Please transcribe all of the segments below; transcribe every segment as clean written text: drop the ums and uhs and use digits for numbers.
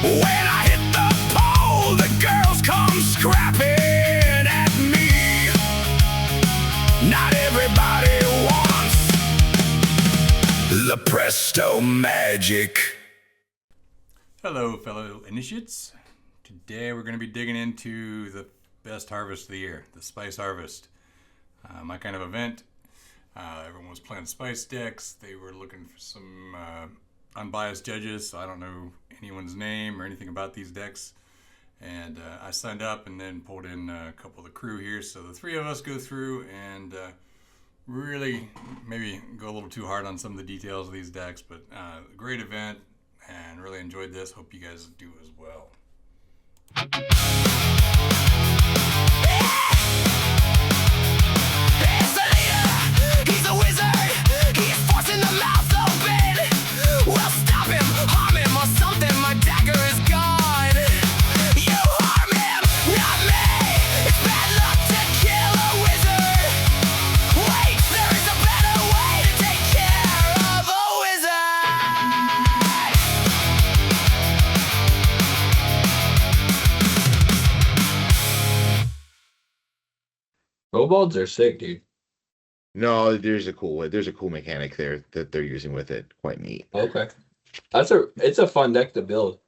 When I hit the pole, the girls come scrapping at me. Not everybody wants the presto magic. Hello, fellow initiates. Today we're going to be digging into the best harvest of the year, the Spice Harvest. My kind of event. Everyone was playing spice decks. They were looking for some unbiased judges, so I don't know anyone's name or anything about these decks. And I signed up and then pulled in a couple of the crew here. So the three of us go through and really maybe go a little too hard on some of the details of these decks, but great event and really enjoyed this. Hope you guys do as well. He's the leader, he's a wizard, he's forcing the mouth open. We'll stop him, harm him or something, my dagger is gone. You harm him, not me, it's bad luck to kill a wizard. Wait, there is a better way to take care of a wizard. Kobolds are sick, dude. No, there's a cool mechanic there that they're using with it. Quite neat. Okay. It's a fun deck to build.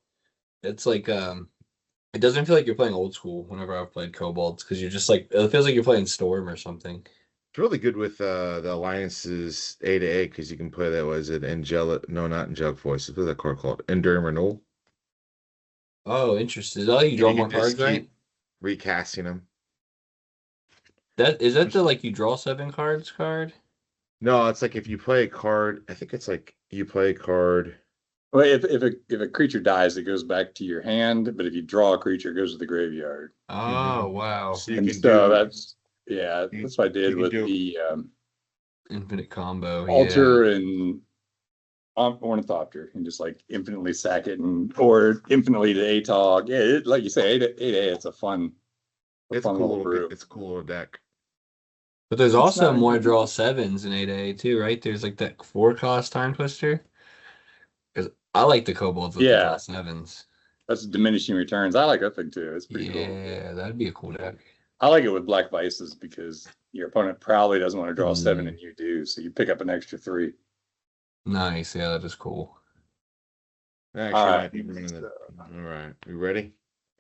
It's like it doesn't feel like you're playing old school whenever I've played Kobolds, because you're just like, it feels like you're playing Storm or something. It's really good with the alliances A to A, because you can play that. Was it Angelic? No, not Angelic Voice. What's that card called? Enduring Renewal. Oh, interesting. Is that how you draw You more can just cards, right? keep recasting them. That the like you draw 7 cards card? No, it's like if you play a card. I think it's like you play a card. Well, if a creature dies, it goes back to your hand. But if you draw a creature, it goes to the graveyard. Oh, wow. So you And can so do that's you that's what I did can with do- the Infinite combo. altar and ornithopter, and just like infinitely sack it, or infinitely to ATOG. Yeah, like you say, 8A, it's a fun it's a fun cool little brew. it's a cool little deck. But there's also not- more draw 7s in 8A too, right? There's like that 4-cost Time Twister. Because I like the Kobolds with the Yeah. draw 7s. That's diminishing returns. I like that thing too. It's pretty cool. Yeah, that'd be a cool deck. I like it with Black Vices because your opponent probably doesn't want to draw 7 Mm. and you do, so you pick up an extra 3. Nice, yeah, that is cool. Actually, All I right. think we're gonna- all right. You ready?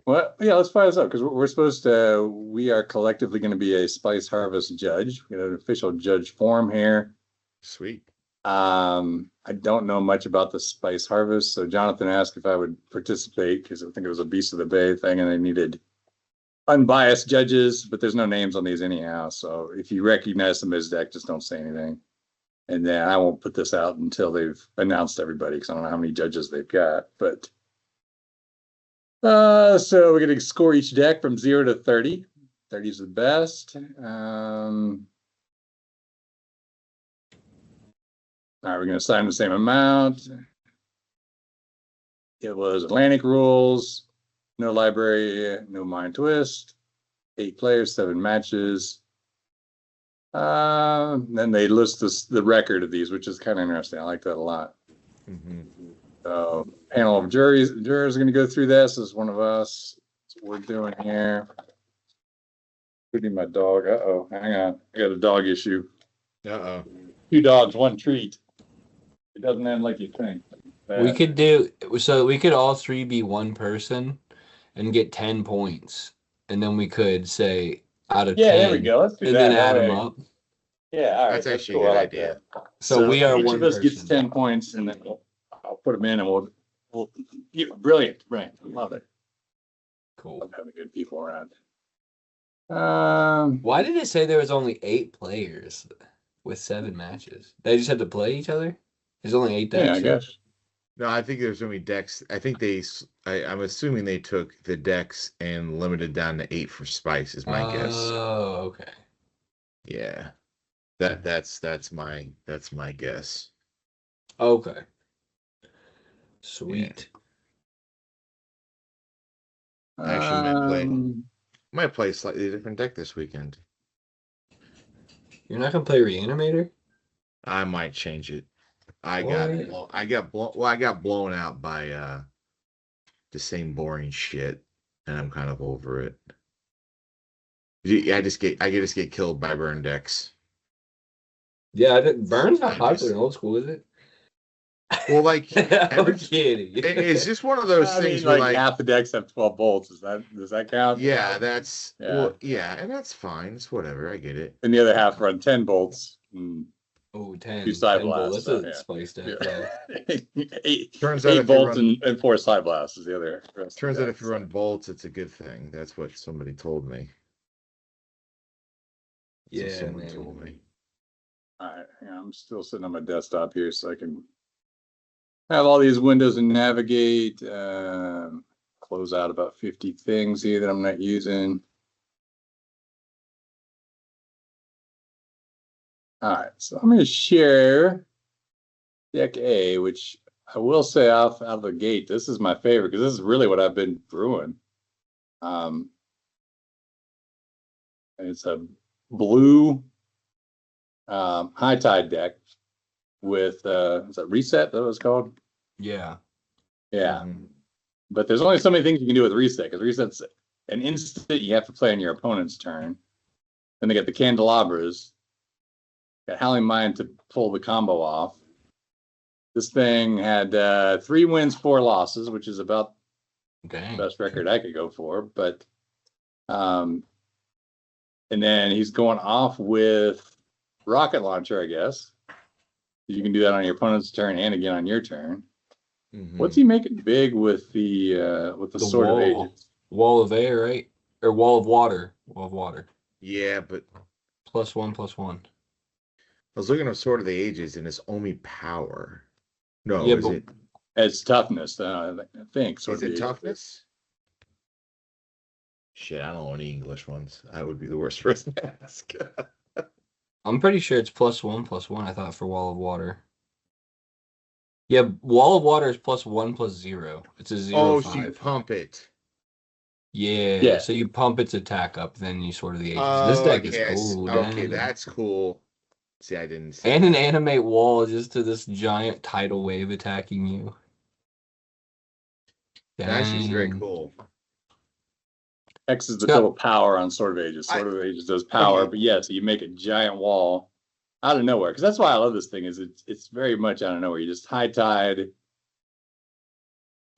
Well, yeah, let's fire this up because we're supposed to. We are collectively going to be a Spice Harvest judge. We got an official judge form here. Sweet. I don't know much about the Spice Harvest, so Jonathan asked if I would participate because I think it was a Beast of the Bay thing, and they needed unbiased judges, but there's no names on these anyhow. So if you recognize the Miz deck, just don't say anything. And then I won't put this out until they've announced everybody because I don't know how many judges they've got. But so we're gonna score each deck from 0 to 30. 30 is the best. All right, we're gonna assign the same amount. It was Atlantic rules, no library, no mind twist, 8 players, 7 matches. Then they list the record of these, which is kind of interesting. I like that a lot. Mm-hmm. Panel of jurors are going to go through this. This is one of us. That's what we're doing here. Including my dog. Uh-oh, hang on. I got a dog issue. Uh-oh. 2 dogs, 1 treat. It doesn't end like you think. We could all 3 be one person and get 10 points. And then we could say out of 10. There we go. Let's do And that. then That add them way. up. Yeah, all right. That's actually cool. a I good like idea. that. So we are each one of us person. gets 10 points, and then I'll put them in, and we'll brilliant. Right. Love it. Cool. Love having good people around. Why did it say there was only 8 players with 7 matches? They just had to play each other? There's only 8 decks. Yeah, I guess. No, I think there's only decks. I think I'm assuming they took the decks and limited down to 8 for Spice is my guess. Oh, okay. Yeah. That's my guess. Okay. Sweet. Actually, might play a slightly different deck this weekend. You're not gonna play Reanimator? I might change it. I Why? got blown out by the same boring shit, and I'm kind of over it. I just get killed by burn decks. Yeah, Burn's not I popular just- in old school, is it? Well, like I'm kidding. it's just one of those I things mean, where like like half the decks have 12 bolts. Does that count? yeah, that's Yeah. well, yeah, and that's fine. It's whatever. I get it. And the other half run 10 bolts. Oh, 10. Two side 10 blasts, That's a yeah. spice deck. Yeah. Yeah. eight Turns out if you bolts run- and 4 side blasts is the other. rest of Turns the out if decks, you so. run bolts, it's a good thing. That's what somebody told me. That's what Yeah, someone man. told me. All right, yeah, I'm still sitting on my desktop here so I can have all these windows and navigate. Close out about 50 things here that I'm not using. All right, so I'm going to share deck A, which I will say out of the gate, this is my favorite because this is really what I've been brewing. And it's a blue high tide deck with is that reset? That was called? Yeah. Yeah. Mhm. But there's only so many things you can do with reset because reset's an instant you have to play on your opponent's turn. Then they get the candelabras. Got Howling Mine to pull the combo off. This thing had 3 wins, 4 losses, which is about Dang. the best record I could go for. But and then he's going off with rocket launcher, I guess. You can do that on your opponent's turn and again on your turn. Mhm. What's he making big with the Sword of wall. Ages? Wall of air, right? Or wall of water. Wall of water. Yeah, but +1/+1. I was looking at Sword of the Ages and it's only power. No, Yeah, is but- it? It's toughness, I think. Sword Is of the it Ages. toughness? Shit, I don't know any English ones. I would be the worst person to ask. I'm pretty sure it's +1/+1. I thought for wall of water. Yeah, wall of water is +1/+0. It's a 0. Oh, so you pump it. Yeah. Yeah. So you pump its attack up, then you Sword of the Ages. Oh, This deck yes. is cool. Okay, dang. that's cool. See, I didn't see And an that. animate wall just to this giant tidal wave attacking you. That's just very Dang. cool. X is the Yeah. total power on Sword of Ages. Sword of Ages does power, Okay. but yes, you make a giant wall out of nowhere. Because that's why I love this thing. Is it's very much out of nowhere. You just high tide,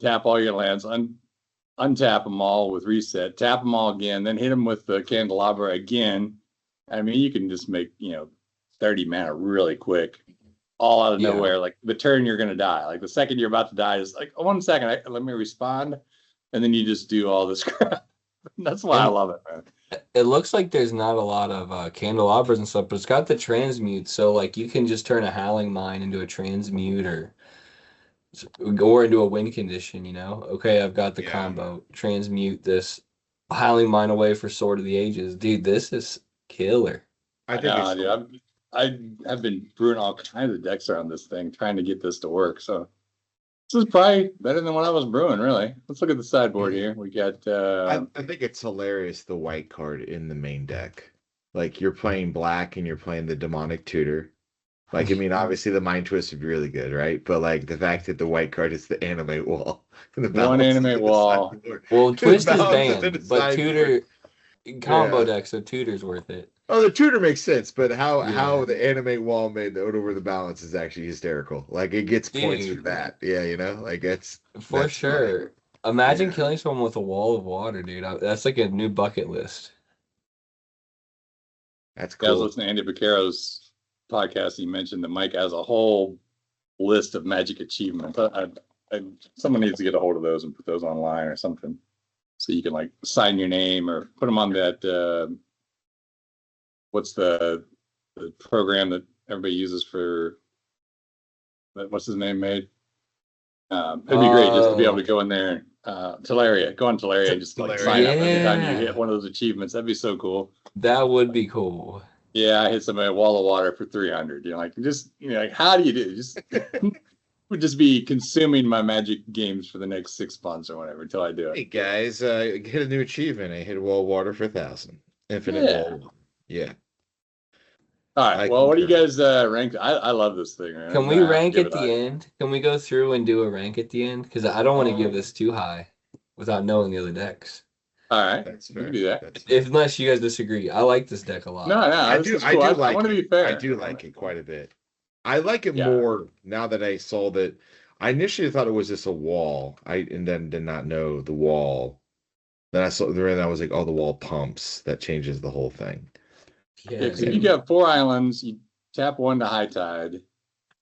tap all your lands, untap them all with reset, tap them all again, then hit them with the candelabra again. I mean, you can just make 30 mana really quick, all out of Yeah. nowhere. Like the turn you're gonna die. Like the second you're about to die is like, oh, 1 second, let me respond, and then you just do all this crap. That's why I love it, man. It looks like there's not a lot of candelabras and stuff, but it's got the transmute, so like you can just turn a Howling Mine into a transmute or into a win condition, Okay, I've got the Yeah. combo. Transmute this Howling Mine away for Sword of the Ages. Dude, this is killer. I think Yeah, it's dude, I have been brewing all kinds of decks around this thing, trying to get this to work. So this is probably better than what I was brewing, really. Let's look at the sideboard here. We got I think it's hilarious, the white card in the main deck. Like you're playing black and you're playing the demonic tutor. Like, I mean, obviously the mind twist would be really good, right? But like the fact that the white card is the animate wall. The One balance animate of the wall. sideboard. Well, Twist is Balance of banned, the but sideboard. Tutor combo Yeah. deck, so Tutor's worth it. Oh, the tutor makes sense, but how Yeah. the animate wall made the over the balance is actually hysterical. Like it gets points for Dude. that. Yeah, like it's For That's sure. Imagine Yeah. killing someone with a wall of water, dude. That's like a new bucket list. that's I was cool. listening to Andy Bacaro's podcast. He mentioned that Mike has a whole list of magic achievements. Someone needs to get a hold of those and put those online or something, so you can like sign your name or put them on that. What's the program that everybody uses for? What's his name made? It'd be great just to be able to go in there. Teleria, go on Teleria and just like Teleria. sign up every time you Yeah. hit one of those achievements. That'd be so cool. That would be cool. Yeah, I hit somebody a wall of water for 300. Like how do you do it? Just would just be consuming my magic games for the next 6 months or whatever until I do Hey it. guys, hit a new achievement. I hit a wall of water for 1,000. Infinite Yeah. wall. Yeah. All I right. Well, what do you concur. guys rank? I love this thing, man. Can we rank Give at it the end? Can we go through and do a rank at the end? Because I don't want to give this too high. without knowing the other decks. All right, That's you fair. can do that. That's fair. If unless you guys disagree, I like this deck a lot. No, I this do. is I cool. do like I want to it. be fair. I do like it quite a bit. I like it Yeah. more now that I saw that. I initially thought it was just a wall. And then did not know the wall. Then I saw then I was like, oh, the wall pumps. That changes the whole thing. Yeah, Yeah, 'cause if you got 4 islands, you tap 1 to High Tide,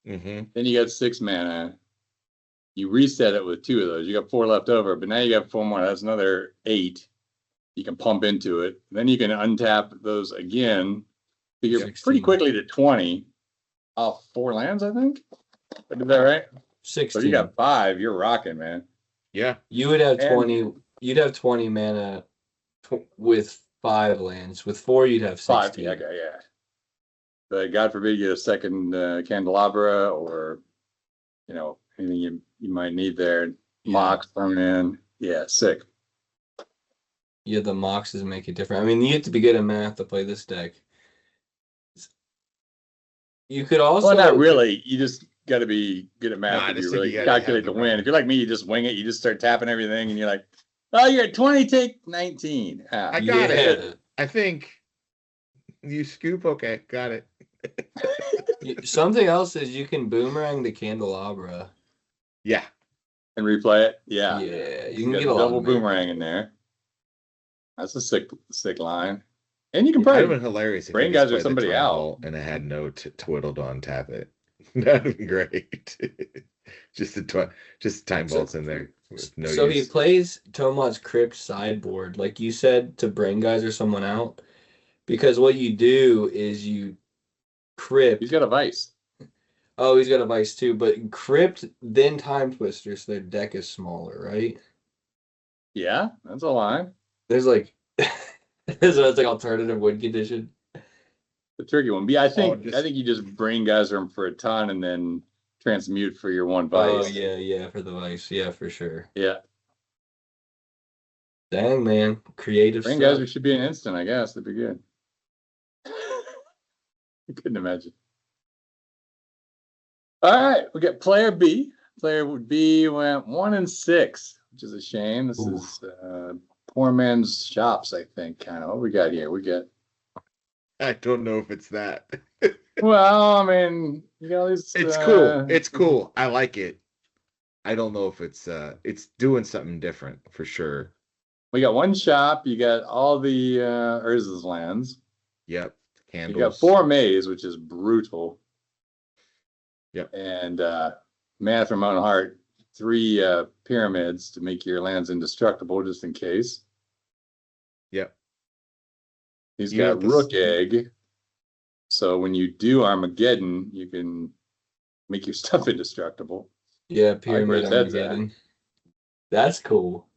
Mm-hmm. then you got 6 mana. You reset it with 2 of those. You got 4 left over, but now you got 4 more. That's another 8. You can pump into it. Then you can untap those again. So you're 16. pretty quickly to 20 off 4 lands, I think. I did that right? So 16. you got 5. You're rocking, man. Yeah. You would have And- 20. You'd have 20 mana with 5 lands. With 4, you'd have 16. 5. Yeah. But God forbid you get a second candelabra or anything you might need there. Mox thrown in. Yeah, sick. Yeah, the Moxes make it different. I mean, you have to be good at math to play this deck. You could also. Well, not really. You just got to be good at No, I math if just you think really you gotta calculate have the the win. right- If you're like me, you just wing it. You just start tapping everything, and you're like, "Oh, you're at 20. Take 19." Ah, I got it. it. I think you scoop. Okay, got it. Something else is you can boomerang the candelabra. Yeah. and replay it. Yeah, Yeah, you you can got get the a lot double of mana. boomerang in there. That's a sick line. And you can That'd have probably been hilarious if Brain you just Guys or played the somebody time out. vault and it had no twiddle to untap it. That'd be great. just the time So- vaults in there with no So use. he plays Tomat's Crypt sideboard, like you said, to Brain Guys or someone out. Because what you do is you Crypt. he's got a vice. Oh, he's got a Vice too, but Crypt, then Time Twister, so their deck is smaller, right? Yeah, that's a line. There's like, there's like alternative win condition. The tricky one. But yeah, I think just- I think you just Brain Guys them for a ton and then transmute for your 1 Oh vice. yeah, for the Vice, yeah, for sure. Yeah. Dang man, creative Brain stuff. Guys should be an instant, I guess. That'd be good. I couldn't imagine. All right, we got player B. Player B went 1 and 6, which is a shame. This is poor man's shops, I think. Kind of what we got here. We got I don't know if it's that. well, I mean, you got all these. It's cool. It's cool. I like it. I don't know if it's doing something different for sure. We got 1 shop. You got all the Urza's lands. Yep. You Candles. got 4 maze, which is brutal. Yep. And Man from Mountain Heart, 3 pyramids to make your lands indestructible, just in case. Yep. He's You got got this- Rook Egg. So when you do Armageddon, you can make your stuff indestructible. Yeah, Pyramid where that's at. Armageddon. That's cool.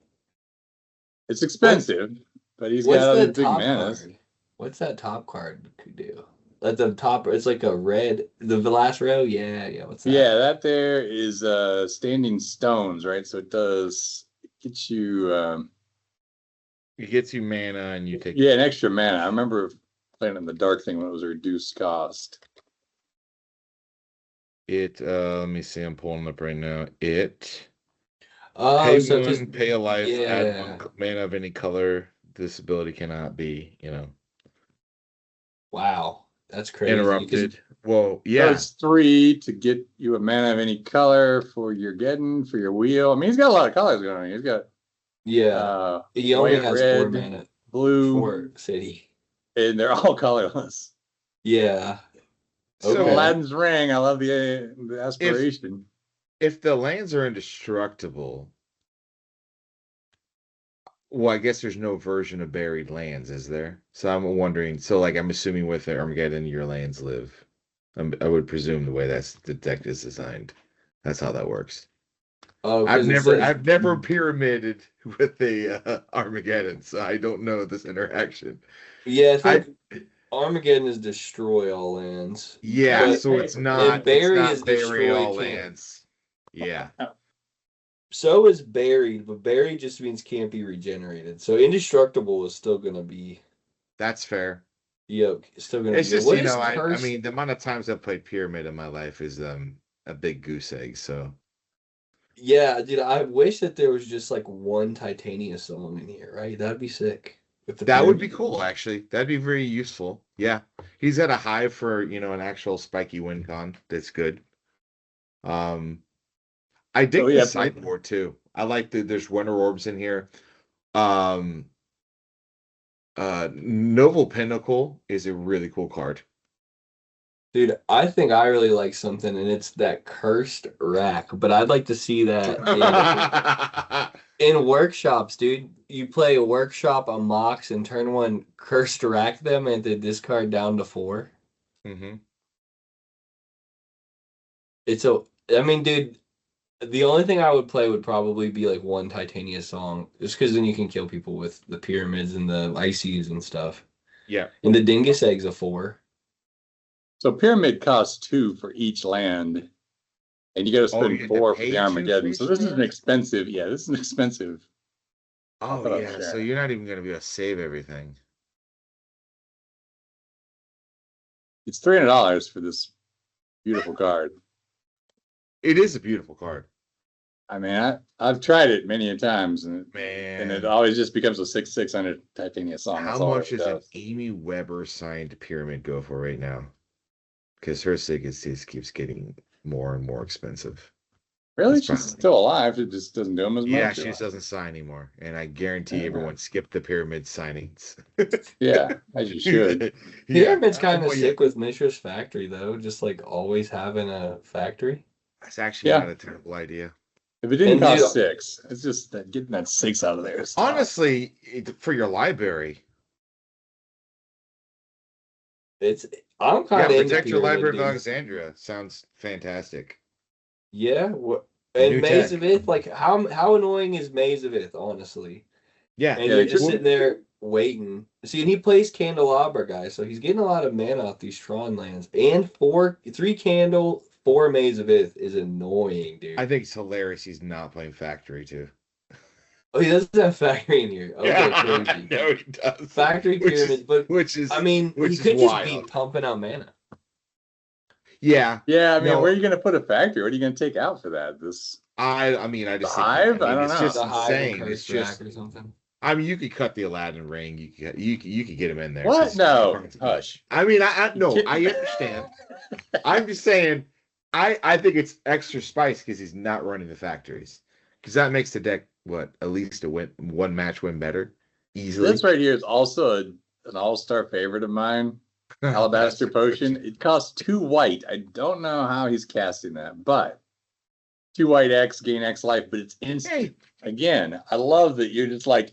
It's expensive, but he's What's got other the big top manas. card? What's that top card could do? At the top, it's like a red. The last row, yeah. What's that? Yeah, that there is Standing Stones, right? So it does get you It gets you mana and you take an extra mana. I remember playing in the dark thing when it was a reduced cost. it. Let me see. I'm pulling up right now. It Oh, pay so one, just pay a life, add yeah. 1 mana of any color. This ability cannot be, wow, that's crazy. 'cause- interrupted. Whoa, So yeah. it's 3 to get you a mana of any color for your Geddon, for your wheel. I mean, he's got a lot of colors going on. He's got Yeah, he only white, has 4 red, mana blue, for City. and they're all colorless. Yeah, So Okay. Aladdin's ring. I love the aspiration. if the lands are indestructible, well, I guess there's no version of buried lands, is there? So I'm wondering. So, like, I'm assuming with Armageddon, your lands live. I would presume the way the deck is designed, that's how that works. oh, 'cause it I've says- never pyramided with a Armageddon, so I don't know this interaction. Yeah, I think Armageddon is destroy all lands. Yeah, But so it's not bury it's not is bury destroy all can't. lands. Yeah, So is buried, but buried just means can't be regenerated. So indestructible is still gonna be that's fair. it's still gonna It's be good. just What you is know, I curse? mean, the amount of times I've played Pyramid in my life is a big goose egg. So Yeah, dude, I wish that there was just like one Titania song in here, right? That'd be sick. With the That would be pyramid. cool, actually. That'd be very useful. Yeah. He's at a high for, an actual spiky win con. That's good. Um, I So dig yeah, the sideboard too. I like that there's Wonder Orbs in here. Um, Noble Pinnacle is a really cool card. Dude, I think I really like something, and it's that cursed rack. But I'd like to see that in workshops, dude. You play a workshop on Mox and turn one cursed rack them and to discard down to 4. hmm It's a, I mean, dude, the only thing I would play would probably be like one Titania song, just because then you can kill people with the pyramids and the ices and stuff. Yeah. And the dingus egg's a 4. so pyramid costs 2 for each land, and you got to Oh, spend you had to 4 for pay the 2 for Armageddon. each So this is an land? expensive. Yeah, this is an expensive. Oh, Oh, yeah. So yeah. you're not even going to be able to save everything. It's $300 for this beautiful card. It is a beautiful card. I mean, I've tried it many a times, and Man. it always just becomes a 600 Titania song. How That's all much it is an does. Amy Weber signed pyramid go for right now? Because her Sigis just keeps getting more and more expensive. Really, That's she's fine. still alive. It just doesn't do them as Yeah, much. she just doesn't sign anymore. And I guarantee Yeah. everyone skipped the pyramid signings. Yeah, as you should. Pyramid's kind of Well, sick with Mishra's factory, though. Just like always having a factory. That's actually Yeah. not a terrible idea. If it didn't And cost dude- 6, it's just that getting that 6 out of there. Is tough. Honestly, for your library, It's I'm yeah, kind of protect your library of dude. Alexandria sounds fantastic. Yeah, what and New Maze tech. of Ith, like how annoying is Maze of Ith, honestly? Yeah, And Yeah, you're just well- sitting there waiting. See, and he plays Candelabra, guys, so he's getting a lot of mana off these Tron lands. And 3 candle, 4 Maze of Ith is annoying, dude. I think it's hilarious he's not playing factory too. Oh, he doesn't have factory in here. Okay, Yeah, crazy. no, he does. Factory Which is- pyramids, but Which is, I mean, which he is could just wild. be pumping out mana. Yeah, Yeah, I mean, No. where are you going to put a factory? What are you going to take out for that? This I mean, I just The think, Hive? I don't it's know. just The Hive and insane. It's Cursed Rack just, or something. I mean, you could cut the Aladdin ring. You could get him in there. what? 'cause- No, hush. I mean, I no, You I understand. I'm just saying, I think it's extra spice because he's not running the factories, because that makes the deck at least one match win better easily. This right here is also an all-star favorite of mine. Alabaster Potion. It costs 2 white. I don't know how he's casting that, but 2 white X, gain X life, but it's instant. Hey, Again, I love that you're just like,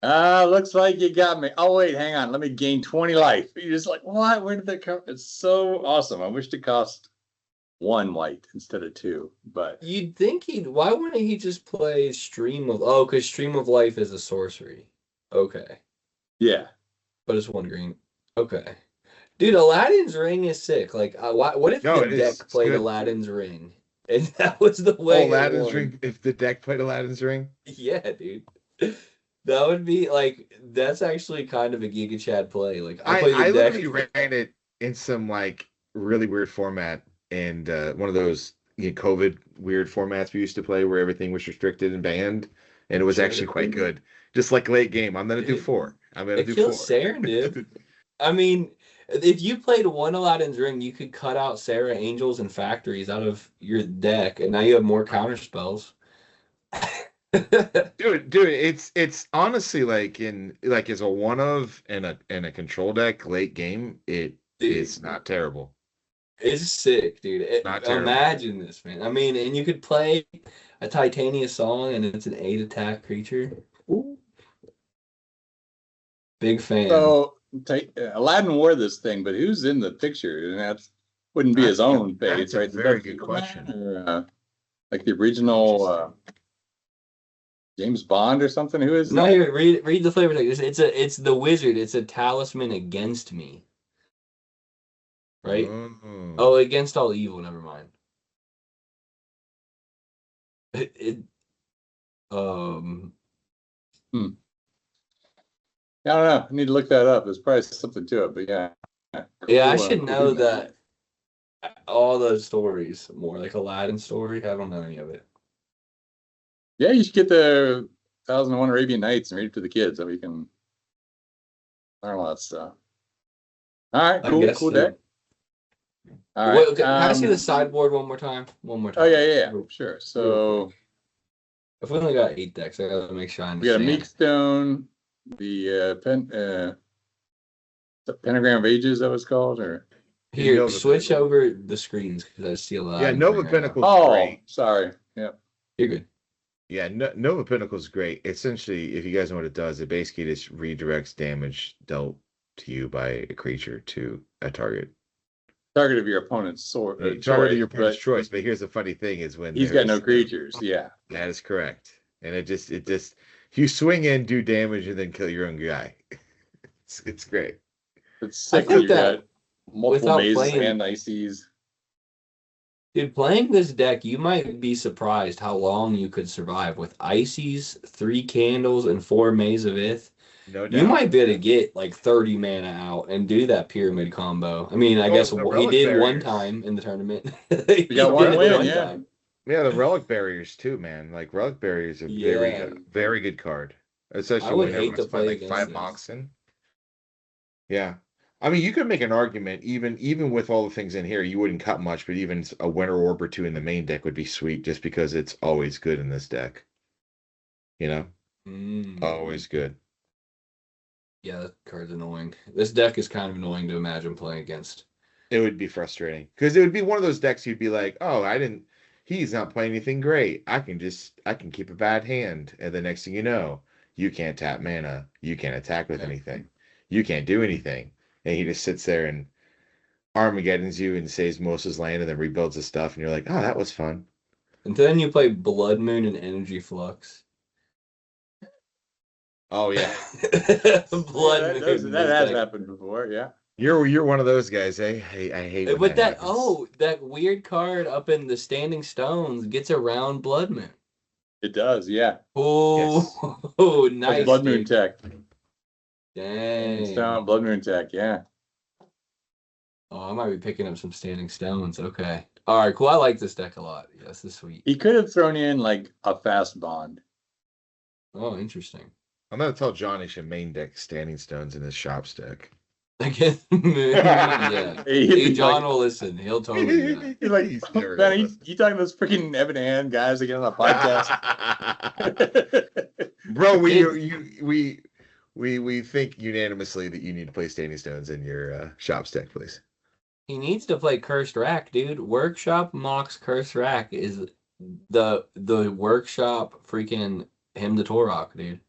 looks like you got me. Oh, wait, hang on. Let me gain 20 life. You're just like, what? Where did that come? It's so awesome. I wish it cost 1 white instead of 2, but You'd think why wouldn't he just play Stream of, because Stream of Life is a sorcery. Okay. yeah. But it's 1 green. Okay. Dude, Aladdin's Ring is sick. Like, what if No, the it is. deck It's played good. Aladdin's Ring? And that was the way it Aladdin's won? ring. If the deck played Aladdin's ring, Yeah, dude. That would be like, that's actually kind of a Giga Chad play. Like, I play I the deck. literally ran it in some like really weird format, and one of those COVID weird formats we used to play where everything was restricted and banned, and it was Sure. actually quite good. Just like late game, I'm gonna do Dude, 4. I'm gonna It do kills 4. Saren, dude. I mean, if you played 1 Aladdin's Ring, you could cut out Sarah Angels and Factories out of your deck, and now you have more counter spells. Dude, it's honestly like as a one of and a control deck late game, it's not terrible. It's sick, dude. Not terrible. Imagine this, man. I mean, and you could play a Titania song, and it's an 8 attack creature. Ooh. Big fan. So Aladdin wore this thing, but who's in the picture? And that wouldn't be his own That's face, a right? very good question. Or, like the original James Bond or something. Who is No, that? here, read the flavor text. It's the wizard. It's a talisman against me. Right? Oh, against all evil. Never mind. I don't know. I need to look that up. There's probably something to it, but yeah. Yeah, I Cool, should know cool. that. All those stories more like Aladdin story. I don't know any of it. Yeah, you should get the 1001 Arabian Nights and read it to the kids so we can learn a lot of stuff. All right, I cool, guess cool so. deck. All right. Wait, can I see the sideboard one more time? One more time. Oh yeah, sure. So If we only got 8 decks, I gotta make sure I we got a understand. Meek Stone, the Pentagram of Ages, that was called, or Here, Nova switch Pinnacle. over the screens because I see a lot. Yeah, of Nova them right now. Pinnacle's oh, great. sorry, yeah. You're good. Yeah, Nova Pinnacle's great. Essentially, if you guys know what it does, it basically just redirects damage dealt to you by a creature to a target. Target of your opponent's sword. Target of your opponent's choice. But here's the funny thing: is when he's got no there's- creatures. Yeah, That is correct. And it just you swing in, do damage, and then kill your own guy. It's great. it's sick think when you that got multiple without mazes playing- and ices. Dude, playing this deck, you might be surprised how long you could survive with Ices, 3 Candles, and 4 Maze of Ith. No doubt. You might be able to get like 30 mana out and do that pyramid combo. I mean, I guess the he relic did one barriers. time in the tournament. We He got one did it win, one yeah. time. Yeah, the relic barriers too, man. Like relic barriers are Yeah. very good card. Especially I would when hate to everyone's play playing like against 5 this. Moxen. Yeah. I mean, you could make an argument, even with all the things in here, you wouldn't cut much, but even a Winter Orb or 2 in the main deck would be sweet just because it's always good in this deck. You know? Mm. Always good. Yeah, that card's annoying. This deck is kind of annoying to imagine playing against. It would be frustrating. Because it would be one of those decks you'd be like, oh, he's not playing anything great. I can keep a bad hand. And the next thing you know, you can't tap mana. You can't attack with Yeah. anything. You can't do anything. And he just sits there and Armageddon's you and saves most of his land and then rebuilds his stuff. And you're like, oh, that was fun. And then you play Blood Moon and Energy Flux. Oh, yeah. Blood that Moon. has happened before. Yeah, You're one of those guys, eh? I hate when But that happens. that weird card up in the Standing Stones gets around Blood Moon. it does. Yeah, Oh, oh nice. Blood Moon dude. tech. Dang. Stone, Blood Moon tech. Yeah. Oh, I might be picking up some Standing Stones. Okay. All right, cool. I like this deck a lot. Yeah, this is sweet. He could have thrown in like a fast bond. Oh, interesting. I'm going to tell John he should main deck Standing Stones in his shop stick. Again, yeah. Hey, John will listen. He'll totally do that. He's like, He's never man, gonna you talking to those freaking Evan Hand guys again on the podcast? Bro, we think unanimously that you need to play Standing Stones in your shop stick, please. He needs to play Cursed Rack, dude. Workshop Mox Cursed Rack is the workshop freaking Hymn to Torok, dude.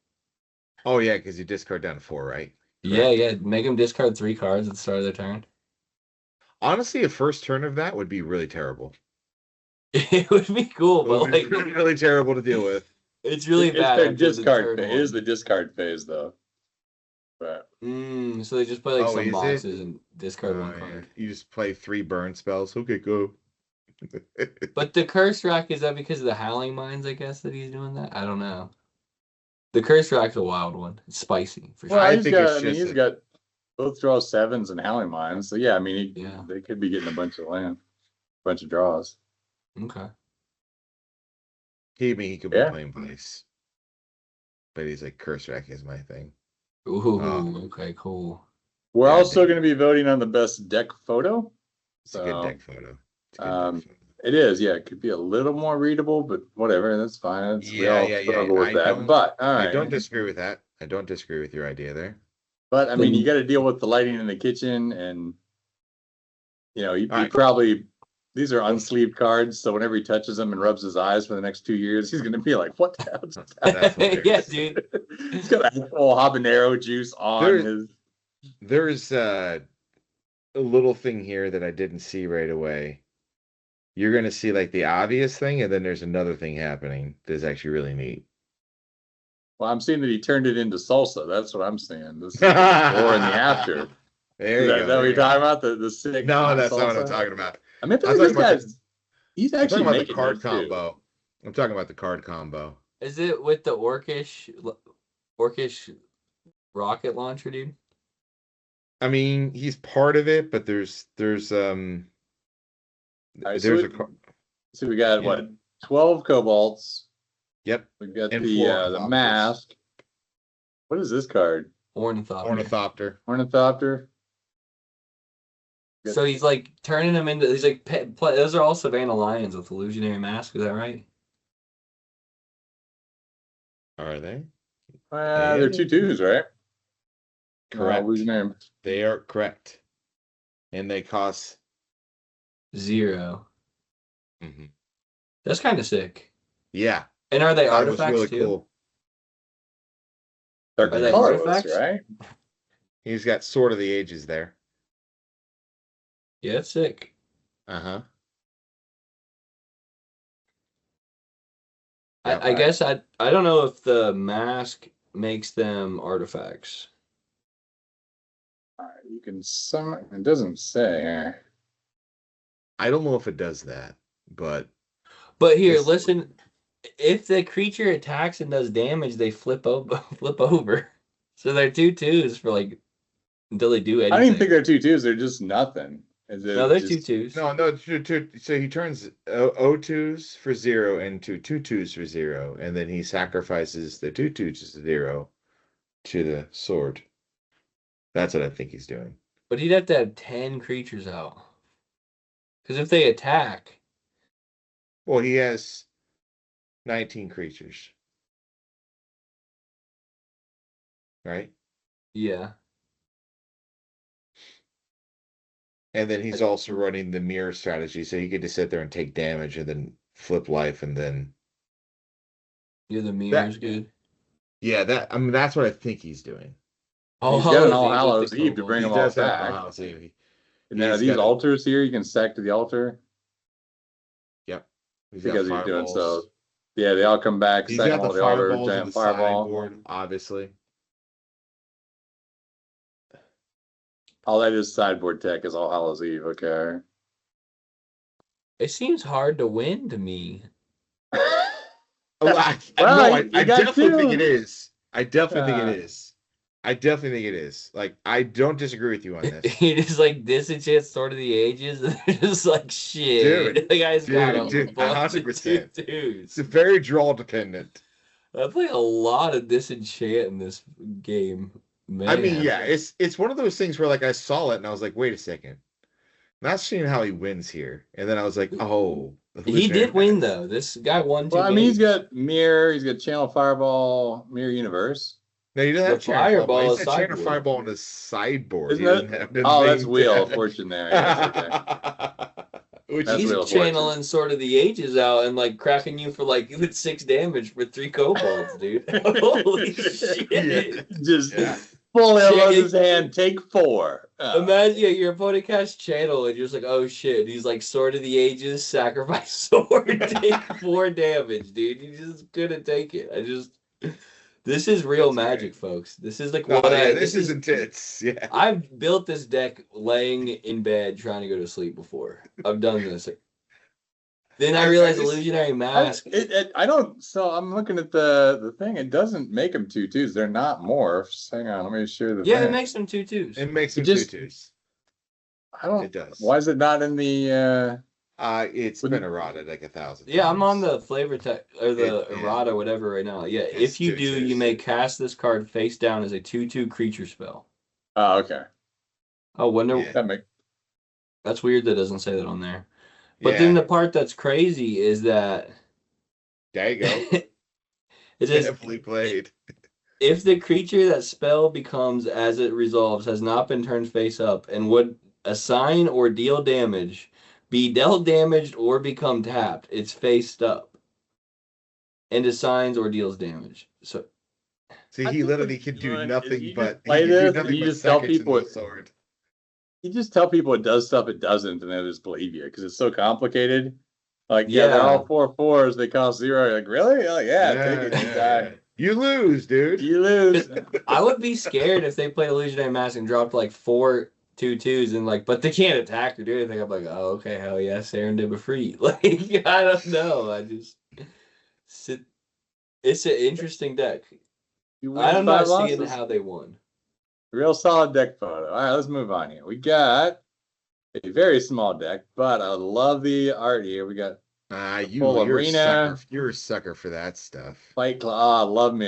Oh yeah, because you discard down to 4, right? Yeah. Make him discard 3 cards at the start of their turn. Honestly, a first turn of that would be really terrible. It would be cool, It but would be like really, really terrible to deal with. it's really It's bad. their after the discard turn phase. one. It is the discard phase, though. But So they just play like Oh, some is it? boxes and discard one Yeah. card. You just play 3 burn spells. Okay, go. But the Curse Rack, is that because of the Howling Mines, I guess, that he's doing that? I don't know. The Curse Rack's a wild one. It's spicy, for sure. well, I he's think got. it's I mean, just he's a- got both draw 7s and Howling Mines. So yeah, I mean, Yeah. they could be getting a bunch of land, bunch of draws. Okay. He could be Yeah. playing place. But he's like, Curse Rack is my thing. Ooh, Oh. okay, cool. We're Yeah, also dude. going to be voting on the best deck photo. It's a good So, deck photo. It's a good um, deck photo. It is, yeah. It could be a little more readable, but whatever. That's fine. We Yeah, all yeah. struggle with I that. don't- But all I right. don't disagree with that. I don't disagree with your idea there. But I mean, you got to deal with the lighting in the kitchen, and you Alright. probably these are unsleeved cards. So whenever he touches them and rubs his eyes for the next 2 years, he's going to be like, "What the hell's that?" That's hilarious. Yeah, dude. He's got actual habanero juice on There- his. There's a little thing here that I didn't see right away. You're gonna see like the obvious thing, and then there's another thing happening that's actually really neat. Well, I'm seeing that he turned it into salsa. That's what I'm seeing. This is the before and the after. There Is you that, go. is that there what you you're go. talking about? The sick. No, that's not what I'm salsa? talking about. I mean, I feel I'm like this talking about guy's he's I'm actually talking about the making card those, too. combo. I'm talking about the card combo. Is it with the orcish rocket launcher, dude? I mean, he's part of it, but there's All right, so there's we- a car- So we got Yeah. what 12 cobalts, Yep. We've got And the four the ornithopters. mask. What is this card? Ornithopter. Ornithopter. Ornithopter. So he's like turning them into. He's like those are all Savannah Lions with illusionary mask. Is that right? Are they? They're 2/2s, right? Correct. Illusionary. They are correct. And they cost 0. Mhm. That's kind of sick. Yeah. And are they That was artifacts really too? cool. They're Are they colorless, artifacts? right? He's got Sword of the Ages there. Yeah, it's sick. Uh-huh. I guess I don't know if the mask makes them artifacts. You can it doesn't say here. I don't know if it does that, but But here, It's- listen. If the creature attacks and does damage, they flip over. So they're 2/2s for like until they do anything. I don't even think they're 2/2s. They're just nothing. No, they're 2/2s. no, so he turns O2s for 0 into 2/2s for 0, and then he sacrifices the 2/2s to 0 to the sword. That's what I think he's doing. But he'd have to have 10 creatures out. Because if they attack, Well, he has 19 creatures. Right? yeah. And then he's also running the mirror strategy, so he could just sit there and take damage and then flip life and then Yeah, the mirror's good. yeah, that's what I think he's doing. All He's got an All Hallows Hallows Eve with the Eve to bring kobolds. them all does have back. All Hallows Eve. And then are He's these got a- altars here? You can stack to the altar Yep. He's got because you're doing fireballs. so. Yeah, they all come back. He's Stack got them the all to the altar. fireballs on Giant the fireball. sideboard, obviously. All that is sideboard tech is All Hallows Eve. Okay. It seems hard to win to me. Oh, Well, I you got definitely two. think it is. I definitely think Uh, it is. I definitely think it is. Like, I don't disagree with you on this. He just like disenchants Sword of the Ages, and they're just like shit. Dude, The guy's got a dude, bunch of 100%. 2/2s. It's very draw dependent. I play a lot of disenchant in this game. Man. I mean, yeah, it's one of those things where like I saw it and I was like, wait a second. Not seeing how he wins here. And then I was like, oh. He did win though. This guy won 2 Well, I mean, he's games. got Mirror. He's got Channel Fireball, Mirror Universe. No, he doesn't have The Channel Fireball Fireball. is He's got Channel sideboard. Fireball on the sideboard. Isn't He doesn't that- have the Oh, that's main Wheel of deck. Fortune there. Yes, okay. Which That's He's Wheel of Fortune. channeling Sword of the Ages out and like cracking you for like even 6 damage for 3 kobolds, dude. Holy shit. Just Yeah. fully Shit, unloads it- his hand. Take 4. Imagine your opponent casts channel and you're just like, oh shit. And he's like, Sword of the Ages, sacrifice sword, take 4 damage, dude. You just couldn't take it. This is real That's magic, folks. This is like Oh, what yeah, this is intense. Yeah. I've built this deck laying in bed trying to go to sleep before. I've done this. Then I I realized just- illusionary mask. I don't. So I'm looking at the thing. It doesn't make them 2/2s. They're not morphs. Hang on. Let me show you the Yeah, thing. it makes them 2/2s. It makes him just- 2/2s. I don't. It does. Why is it not in the? It's Would been you- eroded like 1,000 Yeah, I'm on times. the flavor tech or the It- yeah. errata, whatever, right now. Yeah, It's if you do, 2/2s. you may cast this card face down as a 2/2 creature spell. Oh, okay. Oh, wonder Yeah. That make. that's weird. That doesn't say that on there. But Yeah, then the part that's crazy is that there you go. it says Definitely played. if the creature that spell becomes as it resolves has not been turned face up and would assign or deal damage, be dealt damaged or become tapped, it's faced up and assigns or deals damage. So See, I he think literally what could you're do doing is nothing you but just play he could do this and nothing you but just tell seconds people into the sword. You just tell people it does stuff it doesn't, and they just believe you because it's so complicated. Like, yeah, they're Yeah. all 4/4s. They cost 0. You're like, really? You're like, yeah, take it. You die. You lose, dude. You lose. I would be scared if they played Illusionary Mask and dropped like 4 2/2s and like, but they can't attack or do anything. I'm like, oh, okay, hell yeah, Serendib free. Like, I don't know. It's an interesting deck. You win I'm not 5 seeing losses. how they won. Real solid deck photo. All right, let's move on here. We got a very small deck, but I love the art here. We got Full You're a arena. sucker. You're a sucker for that stuff. Fight Club. Ah, love me.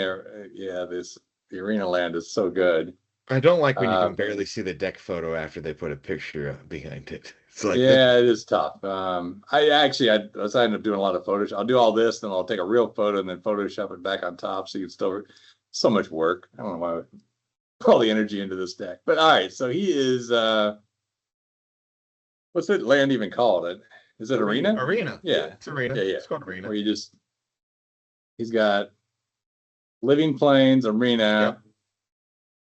Yeah, the arena land is so good. I don't like when you can Um, barely see the deck photo after they put a picture behind it. It's like, Yeah, it is tough. I was ended up doing a lot of Photoshop. I'll do all this, then I'll take a real photo and then Photoshop it back on top, so you can still so much work. I don't know why I put all the energy into this deck. But all right, so he is what's it land even called? Is it arena? Arena. Yeah. It's arena. Yeah, yeah. It's called arena. Where he's got Living Plains, arena. Yep.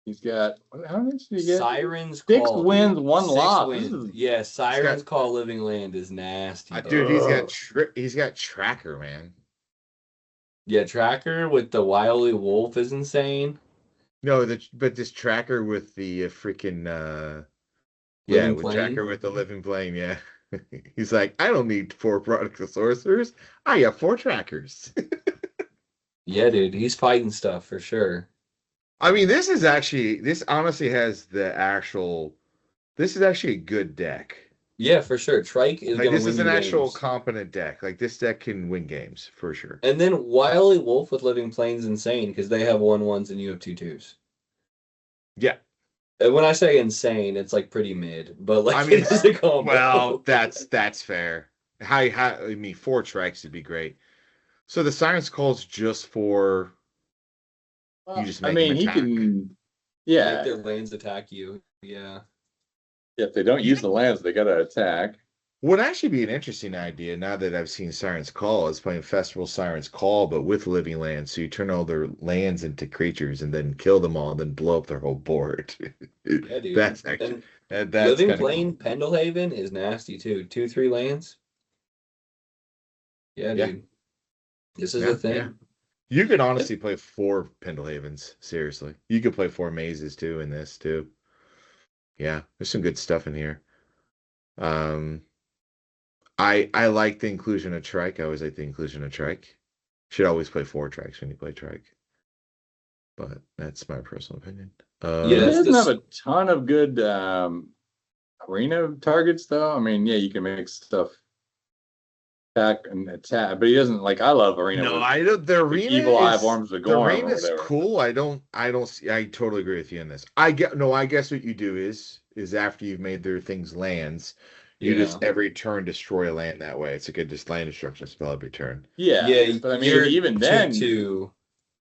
He's got how much did he get? Sirens 6 Call. wins, dude. 1 6 loss. wins. Yeah, Sirens Call Living Land is nasty. Dude, he's got tracker, man. Yeah, Tracker with the Wily Wolf is insane. No, but this tracker with the freaking Living with Plane? tracker with the living plane, yeah. He's like, I don't need 4 product sorcerers. I have 4 trackers. Yeah, dude, he's fighting stuff for sure. I mean, this honestly has this is actually a good deck. Yeah, for sure. Trike is Like, gonna this win is you an actual games. competent deck. Like, this deck can win games for sure. And then Wily Wolf with Living Plains insane because they have 1/1s and you have 2/2s. Yeah. And when I say insane, it's like pretty mid, but like I mean, it's a combo. well, that's fair. I mean, 4 tracks would be great. So the Sirens Call's just for you just I make mean, him he attack. can. Yeah, Make their lanes attack you. Yeah. if they don't use the lands, they gotta attack. Would actually be an interesting idea now that I've seen Sirens Call is playing Festival Sirens Call, but with living lands. So you turn all their lands into creatures and then kill them all and then blow up their whole board. Yeah, dude. That's actually And that's Living kinda Plain Pendlehaven is nasty too. 2/3 lands. Yeah, Yeah. dude. This is Yeah, a thing. yeah. You could honestly play 4 Pendlehavens. Seriously, you could play 4 mazes too in this too. Yeah, there's some good stuff in here. I like the inclusion of Trike. I always like the inclusion of Trike. Should always play 4 Trikes when you play Trike. But that's my personal opinion. Yeah, He that's doesn't the- have a ton of good arena targets, though. I mean, yeah, you can make stuff attack, but he doesn't like. I love arena. No, with I don't. The arena Evil Eye is, of Arms of the Gorm or arena is whatever. cool. I don't see. I totally agree with you on this. I guess what you do is after you've made their things lands, you just every turn destroy a land that way. It's like a just land destruction spell every turn. Yeah, but I mean, your even then, 2/2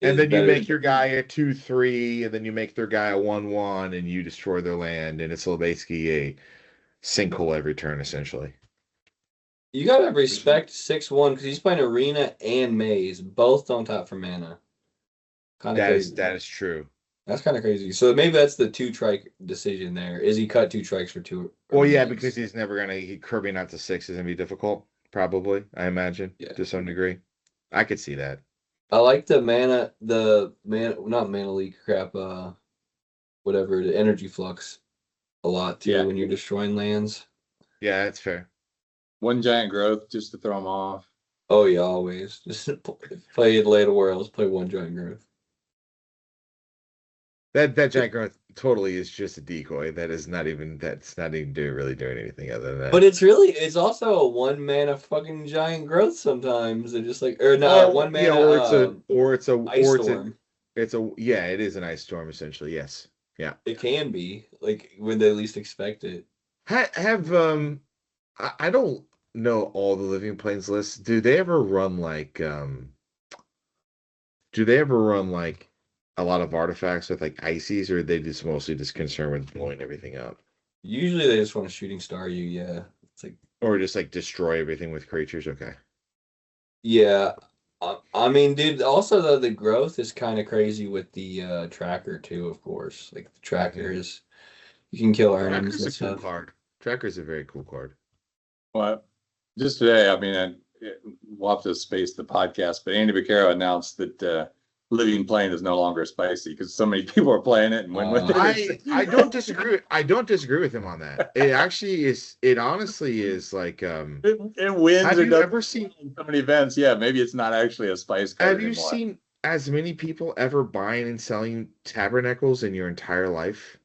And is then you better make your guy a 2/3, and then you make their guy a 1/1, and you destroy their land, and it's basically a sinkhole every turn, essentially. You gotta respect 6/1 because he's playing arena and maze. Both don't tap for mana. Kind of crazy. That is true. That's kind of crazy. So maybe that's the 2 trike decision there. Is he cut 2 trikes for 2? Well, yeah, arenas? because he's never gonna curbing out to 6 is gonna be difficult, probably. I imagine, Yeah. to some degree. I could see that. I like the not mana leak crap, whatever, the energy flux a lot too Yeah. when you're destroying lands. Yeah, that's fair. one giant growth just to throw him off. Oh yeah, always. Just play Late Worlds, play 1 giant growth. That giant growth totally is just a decoy. That's not even really doing anything other than that. But it's also a 1 mana fucking giant growth sometimes. They're just like, or no, 1 mana it is an ice storm essentially. Yes. Yeah. It can be like when they least expect it. I don't know all the Living Plains lists. Do they ever run like a lot of artifacts with like ices, or are they just mostly just concerned with blowing everything up? Usually they just want to shooting star you, yeah. It's like, Or just like destroy everything with creatures? Okay. yeah. I mean, dude, also though the growth is kind of crazy with the tracker too, of course. Like the tracker is, you can kill earnings Tracker's and a cool stuff. card. Tracker's a very cool card. Well, just today, I mean, we'll have to space the podcast, but Andy Vaccaro announced that Living Plain is no longer spicy because so many people are playing it and win with it. I don't disagree. I don't disagree with him on that. It actually is. It honestly is like. It wins. Have or you doesn't ever seen? in so many events? Yeah, maybe it's not actually a spice card Have you anymore. seen as many people ever buying and selling tabernacles in your entire life?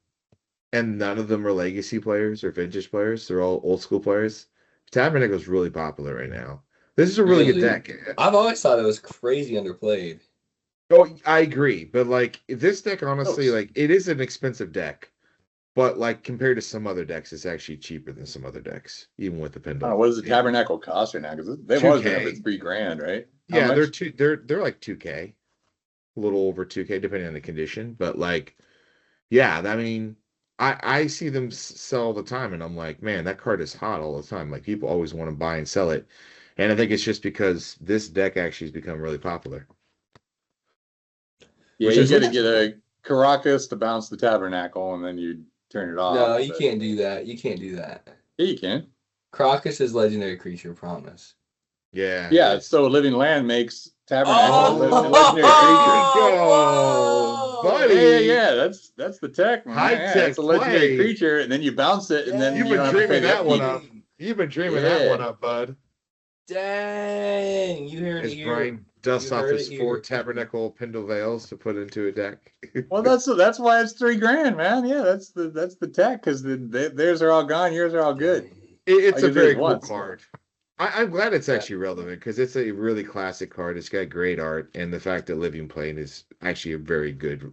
And none of them are legacy players or vintage players. They're all old school players. Tabernacle is really popular right now. This is a really good Really? deck. I've always thought it was crazy underplayed. Oh, I agree, but like this deck, honestly, Oh. like it is an expensive deck, but like compared to some other decks, it's actually cheaper than some other decks, even with the I don't Pendle. know, what does the Tabernacle cost right now? Because they've always been 2K. over $3,000, right? How Yeah, much? they're like 2K, a little over 2K depending on the condition, but like yeah, I mean, I see them sell all the time, and I'm like, man, that card is hot all the time. Like people always want to buy and sell it, and I think it's just because this deck actually has become really popular. Yeah, Which you is got to which- get a Caracas to bounce the Tabernacle, and then you turn it off. No, you but- can't do that. You can't do that. Yeah, you can. Crocus is legendary creature, promise. Yeah, Yeah, it's- so Living Land makes Tabernacle Oh! a legendary creature. Go, buddy. Yeah. That's the tech, man. High Yeah, tech it's a legendary play. creature, and then you bounce it, and then You've you been don't have to pay dreaming the that one upkeep. up. You've been dreaming that Yeah. one up, bud. Dang, you heard As it here. Brian dusts You off heard his it 4 here. Tabernacle Pendle Veils to put into a deck. Well, that's why it's $3,000, man. Yeah, that's the tech because theirs are all gone, yours are all good. It's I a use it very cool once. card. I'm glad it's actually relevant because it's a really classic card. It's got great art, and the fact that Living Plane is actually a very good,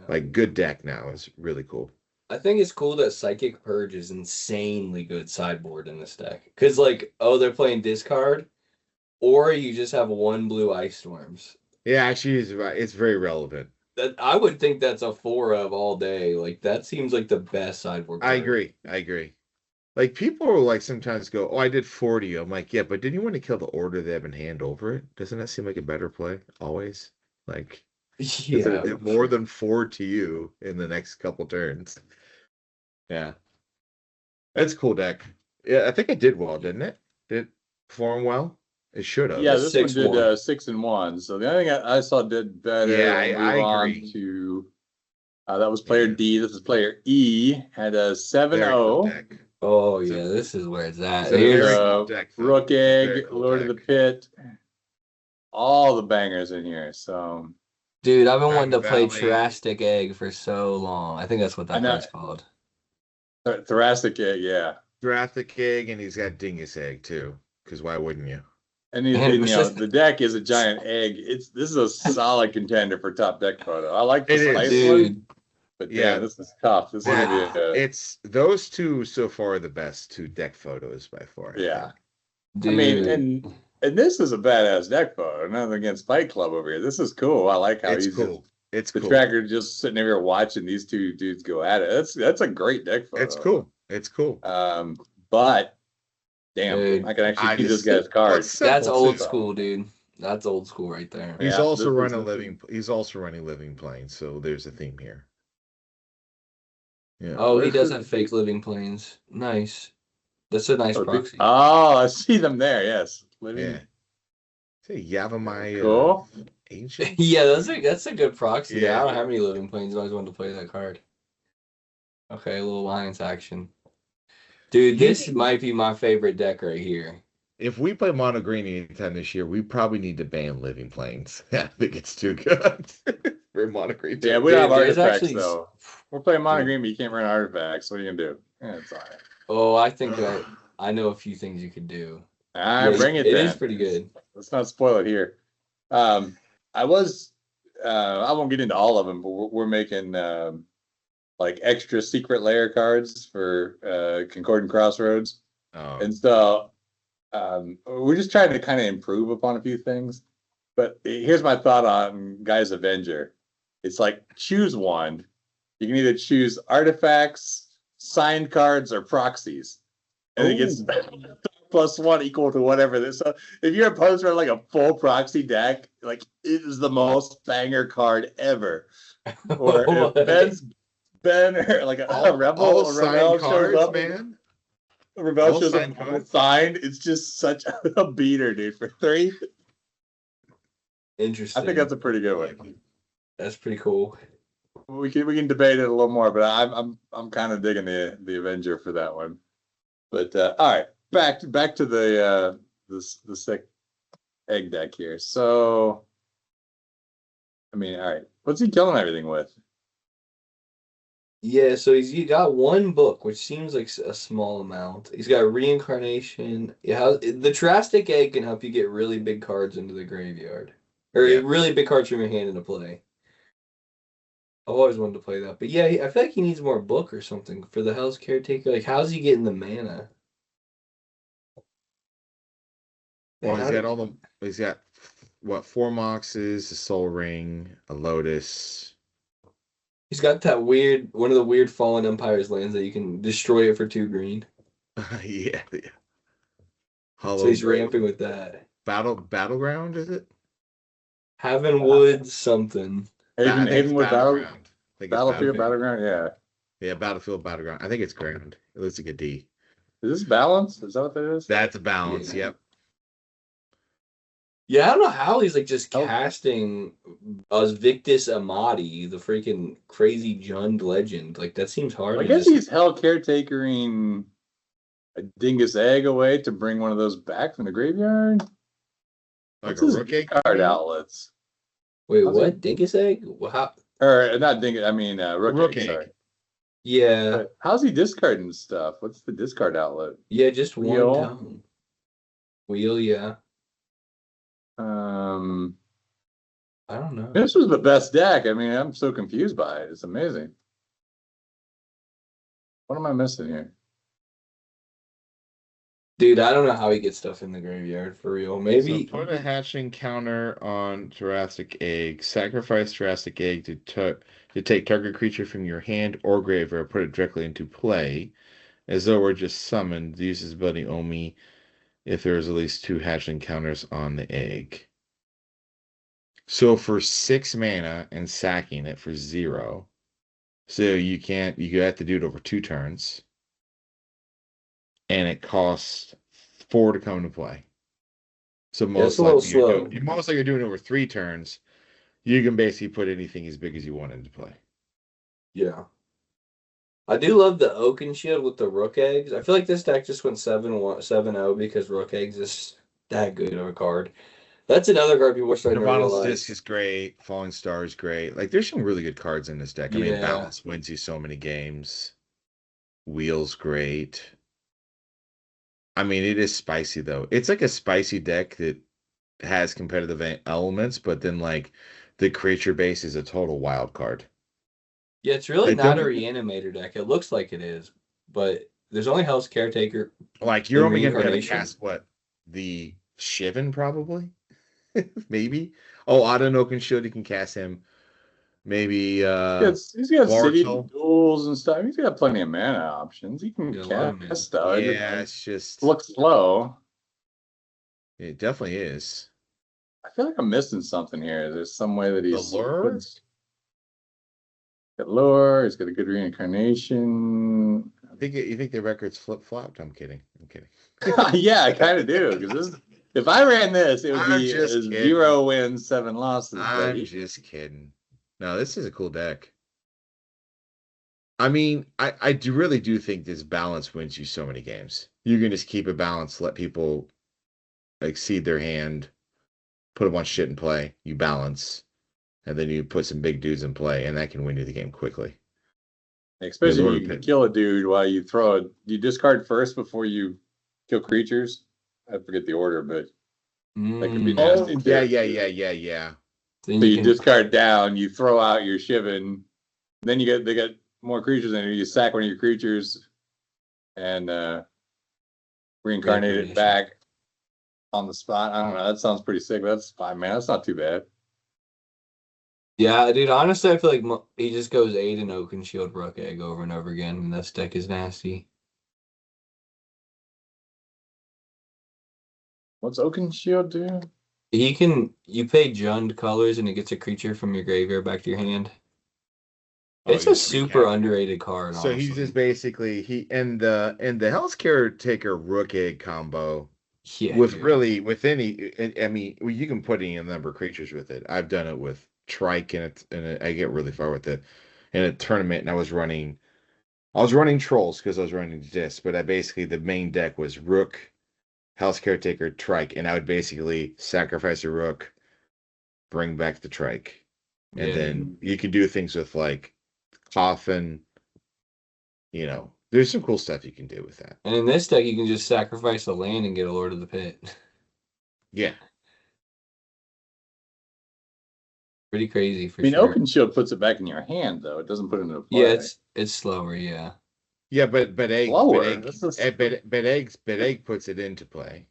Yeah. good deck now is really cool. I think it's cool that Psychic Purge is insanely good sideboard in this deck. Because, like, oh, they're playing discard, or you just have one blue Ice Storms. Yeah, actually, it's very relevant. That I would think that's a 4 of all day. Like, that seems like the best sideboard I card. agree. Like people will like sometimes go, "Oh, I did 40." I'm like, "Yeah, but didn't you want to kill the order they have in hand over it? Doesn't that seem like a better play always? Like, Yeah. it's more than 4 to you in the next couple turns." Yeah, that's a cool deck. Yeah, I think it did well, didn't it? Did it perform well? It should have. Yeah, this one 6-1. did 6 and 1. So the only thing I saw did better. Yeah, and I move on agree. to that was player Yeah. D. This is player E. Had a Very 7-0. good deck. Oh, yeah, this is where it's at. It's a Here's- very Uh, cool deck, though. Rook Very Egg, cool Lord of the deck. Pit. All the bangers in here. So Dude, I've been wanting to play Valley. Trastic Egg for so long. I think that's what I that know. card's called. Thoracic Egg, yeah. Thoracic Egg, and he's got Dingus Egg too. Because why wouldn't you? And And you it's know, just- the deck is a giant egg. This is a solid contender for top deck photo. I like the It is. spice Dude, one, but Yeah. yeah, this is tough. This is gonna be It's those two so far are the best 2 deck photos by far. I yeah. think. dude. I mean, and this is a badass deck photo. Nothing against Fight Club over here. This is cool. I like how It's he's cool. It's the cool. tracker just sitting over here watching these two dudes go at it. That's a great deck photo. It's cool. It's cool. But damn, Dude, I can actually I see this just- guy's cards. It's that's simple, old too. school, dude. That's old school right there. He's Yeah, also this running is- living. He's also running Living Planes, so there's a theme here. Yeah. Oh, he does have fake living planes. Nice. That's a nice Oh, proxy. I see them there. Yes, living. Yeah. Say Yavimai Cool. Ancient. Yeah, that's a good proxy. Yeah. I don't have any living planes. I always wanted to play that card. Okay, a little Alliance action. Dude, this might be my favorite deck right here. If we play Mono Green anytime this year, we probably need to ban Living Planes. I think it's too good for Mono Green. Yeah, we don't have Dude, there's artifacts actually- though. We're playing mono green, but you can't run artifacts. What are you gonna do? Yeah, it's all right. Oh, I think that I know a few things you could do. All right, Yeah, bring it. It then. is pretty good. Let's not spoil it here. I won't get into all of them, but we're making like extra secret layer cards for Concordant Crossroads, Oh, and so we're just trying to kind of improve upon a few things. But here's my thought on Guy's Avenger. It's like choose one. You can either choose artifacts, signed cards, or proxies, and it gets +1 equal to whatever this. So if your opponent's running like a full proxy deck, like it is the most banger card ever. Or if Ben or like a rebel, all a signed rebel cards, shows up, man. a rebel All shows signed up cards. signed. It's just such a beater, dude. For 3, Interesting. I think that's a pretty good one. That's pretty cool. We can debate it a little more, but I'm kind of digging the Avenger for that one. But all right, back to the sick egg deck here. So, I mean, all right, what's he killing everything with? Yeah, so he got one book, which seems like a small amount. He's got reincarnation. Yeah, the Drastic Egg can help you get really big cards into the graveyard, or Yeah. really big cards from your hand into play. I've always wanted to play that, but yeah, I feel like he needs more book or something for the Hell's Caretaker. Like, how's he getting the mana? Well, Man, he's got all the. He's got what? 4 Moxes, a Soul Ring, a Lotus. he's got that one of the weird Fallen Empires lands that you can destroy it for 2 green. Yeah. So he's Grave. ramping with that. Battleground, is it? Havenwood something. I think it's Havenwood Battleground. I think it's Battlefield, Battleground, yeah. Yeah, Battlefield Battleground. I think it's ground. It looks like a D. Is this balance? Is that what that is? That's a balance. Yeah. Yep. Yeah, I don't know how he's like just Oh. casting Victus Amati, the freaking crazy Jund legend. Like that seems hard. I to guess just- he's hell caretakering a Dingus Egg away to bring one of those back from the graveyard. Like What's a his rook egg. card outlets? Wait, how's what? Dingus Egg? How? Or not Dingus, I mean Rook, Rook Egg, Egg. sorry. Yeah, But how's he discarding stuff? What's the discard outlet? yeah, just Wheel? one tone. Wheel, yeah. I don't know. This was the best deck. I mean, I'm so confused by it. It's amazing. What am I missing here? Dude, I don't know how he gets stuff in the graveyard for real. Maybe So put a hatching counter on Jurassic Egg. Sacrifice Jurassic Egg to take target creature from your hand or graveyard. Put it directly into play, as though we're just summoned. Use this ability only if there's at least 2 hatchling counters on the egg. So for 6 mana and sacking it for 0, so you have to do it over 2 turns, and it costs 4 to come into play. So it's a little slow. Most likely you're doing it over 3 turns. You can basically put anything as big as you want into play. yeah. I do love the Oaken Shield with the Rook Eggs. I feel like this deck just went 7-0 because Rook Eggs is that good of a card. That's another card people are starting to Nirvana's realize. Disc is great. Falling Star is great. Like, there's some really good cards in this deck. I mean, Yeah. Balance wins you so many games. Wheel's great. I mean, it is spicy, though. It's like a spicy deck that has competitive elements, but then, like, the creature base is a total wild card. Yeah, it's really They not a don't- reanimator deck. It looks like it is, but there's only Hell's Caretaker. Like, you're The only going to reincarnation. cast, what? The Shivan, probably? Maybe? Oh, Otto Oaken Shield, you can cast him. Maybe, He's got city Vortal. duels and stuff. He's got plenty of mana options. He can Yeah, a lot of mana. cast stuff. It yeah, it's just, looks slow. it definitely is. I feel like I'm missing something here. There's some way that he's lure? He's got lure. He's got a good reincarnation. You think the record's flip-flopped? I'm kidding. Yeah, I kind of do. Because if I ran this, it would I'm be just a kidding. 0 wins, 7 losses. I'm buddy. just kidding. No, this is a cool deck. I mean, I really do think this balance wins you so many games. You can just keep it balanced, let people exceed their hand, put a bunch of shit in play, you balance, and then you put some big dudes in play, and that can win you the game quickly. Especially Lure when you pit. kill a dude while you throw it. You discard first before you kill creatures. I forget the order, but that could be Mm. nasty. too. Yeah. Then So you can- discard down, you throw out your Shivan, then they got more creatures in it. You sack one of your creatures and reincarnate it Reincarnation. back on the spot. I don't know. That sounds pretty sick. That's fine, man. That's not too bad. Yeah, dude, honestly, I feel like he just goes 8 and Oaken Shield Rook Egg over and over again, and this deck is nasty. What's Oaken Shield do? You pay Jund colors and it gets a creature from your graveyard back to your hand. Oh, It's you a can super recap. underrated card, So he's honestly. just basically and the Hell's Caretaker Rook Egg combo Yeah, with dude. with any. I mean, you can put any number of creatures with it. I've done it with Trike, and I get really far with it in a tournament. And I was running trolls because I was running Disc, but the main deck was Rook, Hell's Caretaker, Trike, and I would basically sacrifice a Rook, bring back the Trike, and Yeah, then you can do things with like Coffin, you know, there's some cool stuff you can do with that. And in this deck, you can just sacrifice a land and get a Lord of the Pit. Yeah. Pretty crazy for I mean, sure. Oakenshield puts it back in your hand, though. It doesn't put it into play. Yeah, it's slower. Yeah. Yeah, but Lower. egg, That's just- but egg puts it into play.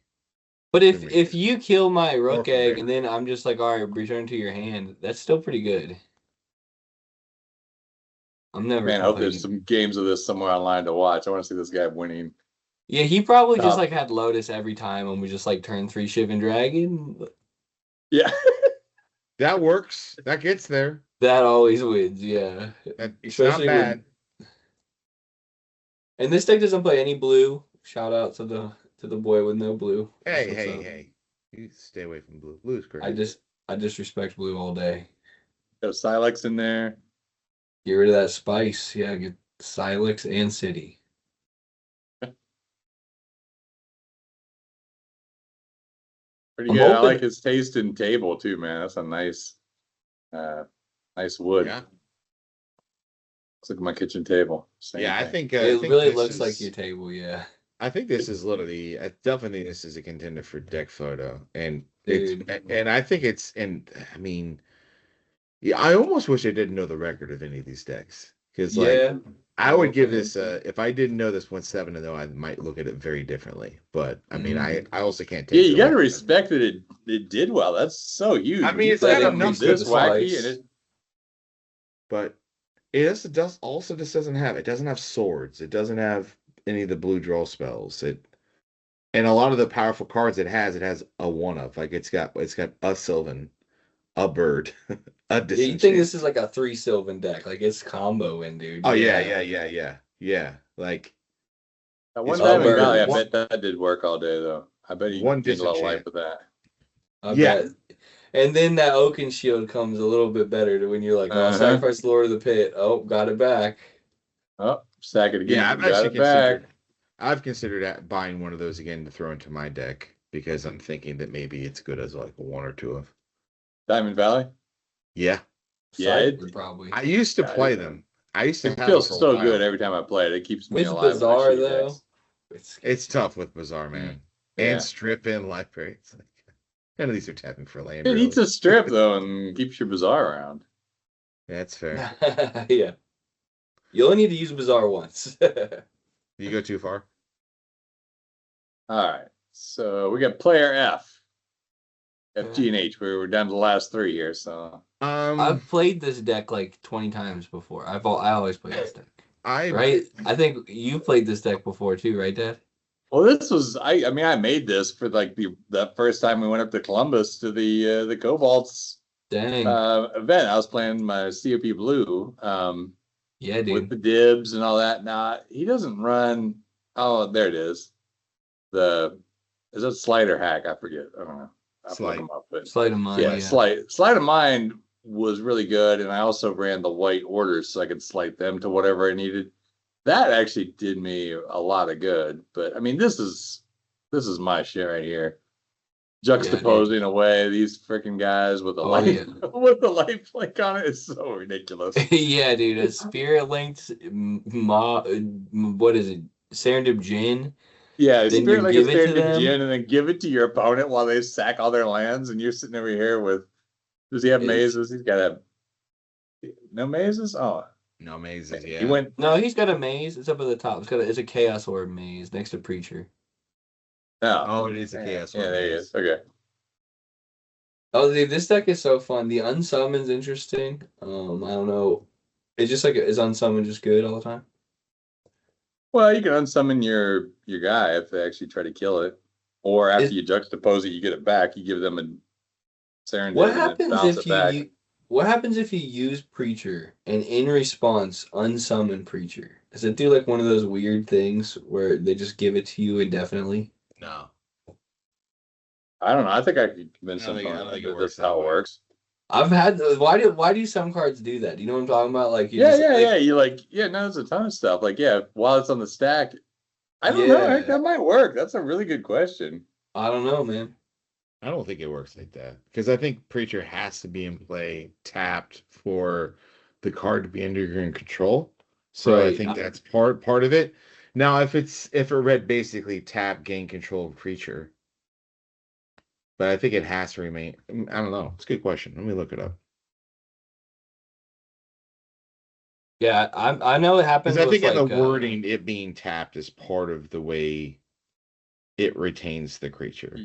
But if Agreed. if you kill my Rook from Egg there. and then I'm just like, all right, return to your hand, that's still pretty good. I'm never. Man, I hope complaining. there's some games of this somewhere online to watch. I want to see this guy winning. Yeah, he probably just Top. like had Lotus every time and we just like turn 3 Shivan Dragon. Yeah. That works. That gets there. That always wins, yeah. It's Especially not when- bad. And this deck doesn't play any blue. Shout out to the boy with no blue. Hey, That's what's up. hey. You stay away from blue. Blue's great. I just respect blue all day. Got Silex in there. Get rid of that spice. Yeah, get Silex and City. Pretty I'm good. I hoping- like his taste in table too, man. That's a nice wood. Yeah. Looks like my kitchen table. Same Yeah, I thing. think It think really this looks like is- your table, yeah. I think this is literally. I definitely think this is a contender for deck photo, and Dude. I think it's. And I mean, yeah, I almost wish I didn't know the record of any of these decks because, Yeah. like, I would give this. If I didn't know this went 7-0, I might look at it very differently. But I mean, I also can't take. Yeah, the you got to record. respect that it did well. That's so huge. I mean, You it's play got something enough this to the wacky, slice. and it But it also just doesn't have. It doesn't have swords. It doesn't have any of the blue draw spells. And a lot of the powerful cards it has a one of. Like it's got a Sylvan, a bird, a Yeah, you disenchant. think this is like a 3 Sylvan deck. Like it's combo in, dude. Oh yeah. Like that one It's Diamond over. Valley, I One- bet that did work all day though. I bet you One gained a lot of life disenchant. with that. I Yeah. bet. And then that Oaken Shield comes a little bit better to when you're like, oh, Uh-huh. sacrifice Lord of the Pit. Oh, got it back. Oh, stack it again. yeah, I've Got actually it back. considered. I've considered buying one of those again to throw into my deck because I'm thinking that maybe it's good as like one or two of. Diamond Valley. Yeah, Yeah, Cypher, it- probably. I used to Yeah, play it- them. I used to It have feels it for a so while. good every time I play it. It keeps me With alive. when I Bizarre, shoot though, decks. It's tough with Bazaar, man. Yeah. And strip in library. It's like none of these are tapping for land. It really. eats a strip though and keeps your Bizarre around. That's fair. Yeah. You only need to use Bizarre once. You go too far. All right. So we got player F. F, G, and H. We're down to the last three here. So I've played this deck like 20 times before. I always play this deck. I Right? I think you played this deck before too, right, Dad? well, this was I mean I made this for like that first time we went up to Columbus to the Cobalts Dang. event. I was playing my COP Blue Yeah, with dude. the dibs and all that. Now he doesn't run. Oh, there it is. Is that Slider Hack? I forget. I don't know. I'll Slight. look him up, but Sleight of mind. yeah, Yeah. Sleight of Mind was really good, and I also ran the white orders so I could slight them to whatever I needed. That actually did me a lot of good. But I mean, this is my shit right here. Juxtaposing away these freaking guys with a Oh, life yeah. with the life flick on it is so ridiculous. Yeah, dude. A Spirit Linked what is it? Serendip Jin. Yeah, Then spirit you like a give it to standard them? gin and then give it to your opponent while they sack all their lands, and you're sitting over here with. Does he have It's- mazes? He's got to have no mazes. Oh, no mazes. Yeah. he went. No, he's got a maze. It's up at the top. It's a Chaos Orb maze next to Preacher. No. Oh, it is a chaos. Yeah, one, there he yes. is. Okay. Oh, dude, this deck is so fun. The unsummon's interesting. I don't know. It's just like is unsummoned just good all the time? Well, you can unsummon your guy if they actually try to kill it, or after Is- you juxtapose it, you get it back. You give them a Serendip What and then happens bounce if it back. what happens if you use Preacher and in response unsummon Preacher? Does it do like one of those weird things where they just give it to you indefinitely? No. I don't know. I think I could convince I them don't think- I don't think it that works that's how that it way. works. I've had why do some cards do that? Do you know what I'm talking about? Like you Yeah, just, yeah, like, yeah. You like, yeah, no, there's a ton of stuff. Like, yeah, while it's on the stack, I don't know. Yeah. That might work. That's a really good question. I don't know, man. I don't think it works like that because I think Preacher has to be in play tapped for the card to be under your control. So I Right. think that's part of it. Now, if it read basically tap, gain control of creature, but I think it has to remain. I don't know. It's a good question. Let me look it up. Yeah, I know it happens Because I with think in the like wording, it being tapped is part of the way it retains the creature.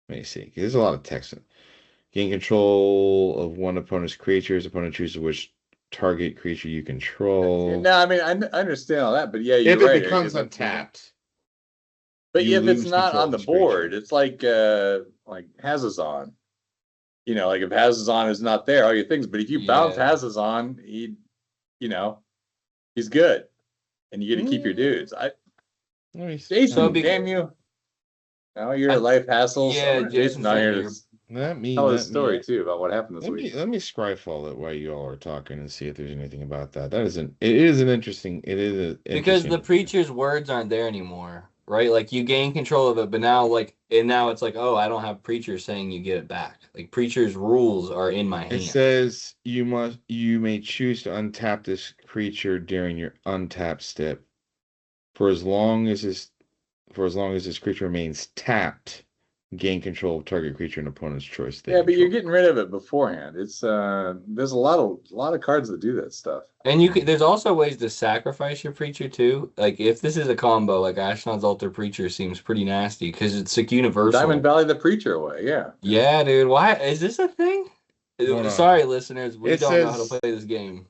Let me see. 'Cause there's a lot of text. Gain control of one opponent's creatures. Opponent chooses which target creature you control. No, I mean I understand all that, but yeah, you're If it right. becomes If untapped, but you if it's lose not control on of the this creature. board, it's like Hazazon. You know, like if Hazazon is not there, all your things. But if you bounce Yeah. Hazazon, he's good, and you get to keep your dudes. let me see. Jason, So be- damn you! Now you're a life hassle. Yeah, so Jason's not here here. to Let tell his story too about what happened this Let me week. let me scryfall it while you all are talking and see if there's anything about that. It is an interesting. It is a because the interesting- preacher's words aren't there anymore, right? Like you gain control of it, but now now it's like, oh, I don't have preacher saying you get it back. Like preacher's rules are in my It hand. says you may choose to untap this creature during your untap step for as long as this creature remains tapped. Gain control of target creature and opponent's choice. Yeah, but you're getting rid of it beforehand. It's there's a lot of cards that do that stuff. And there's also ways to sacrifice your preacher too. Like if this is a combo, like Ashnod's Altar Preacher seems pretty nasty because it's like universal. Diamond Valley the Preacher away, yeah. Yeah, dude. Why is this a thing? Hold on. Sorry, listeners, we It don't know how to says- play this game.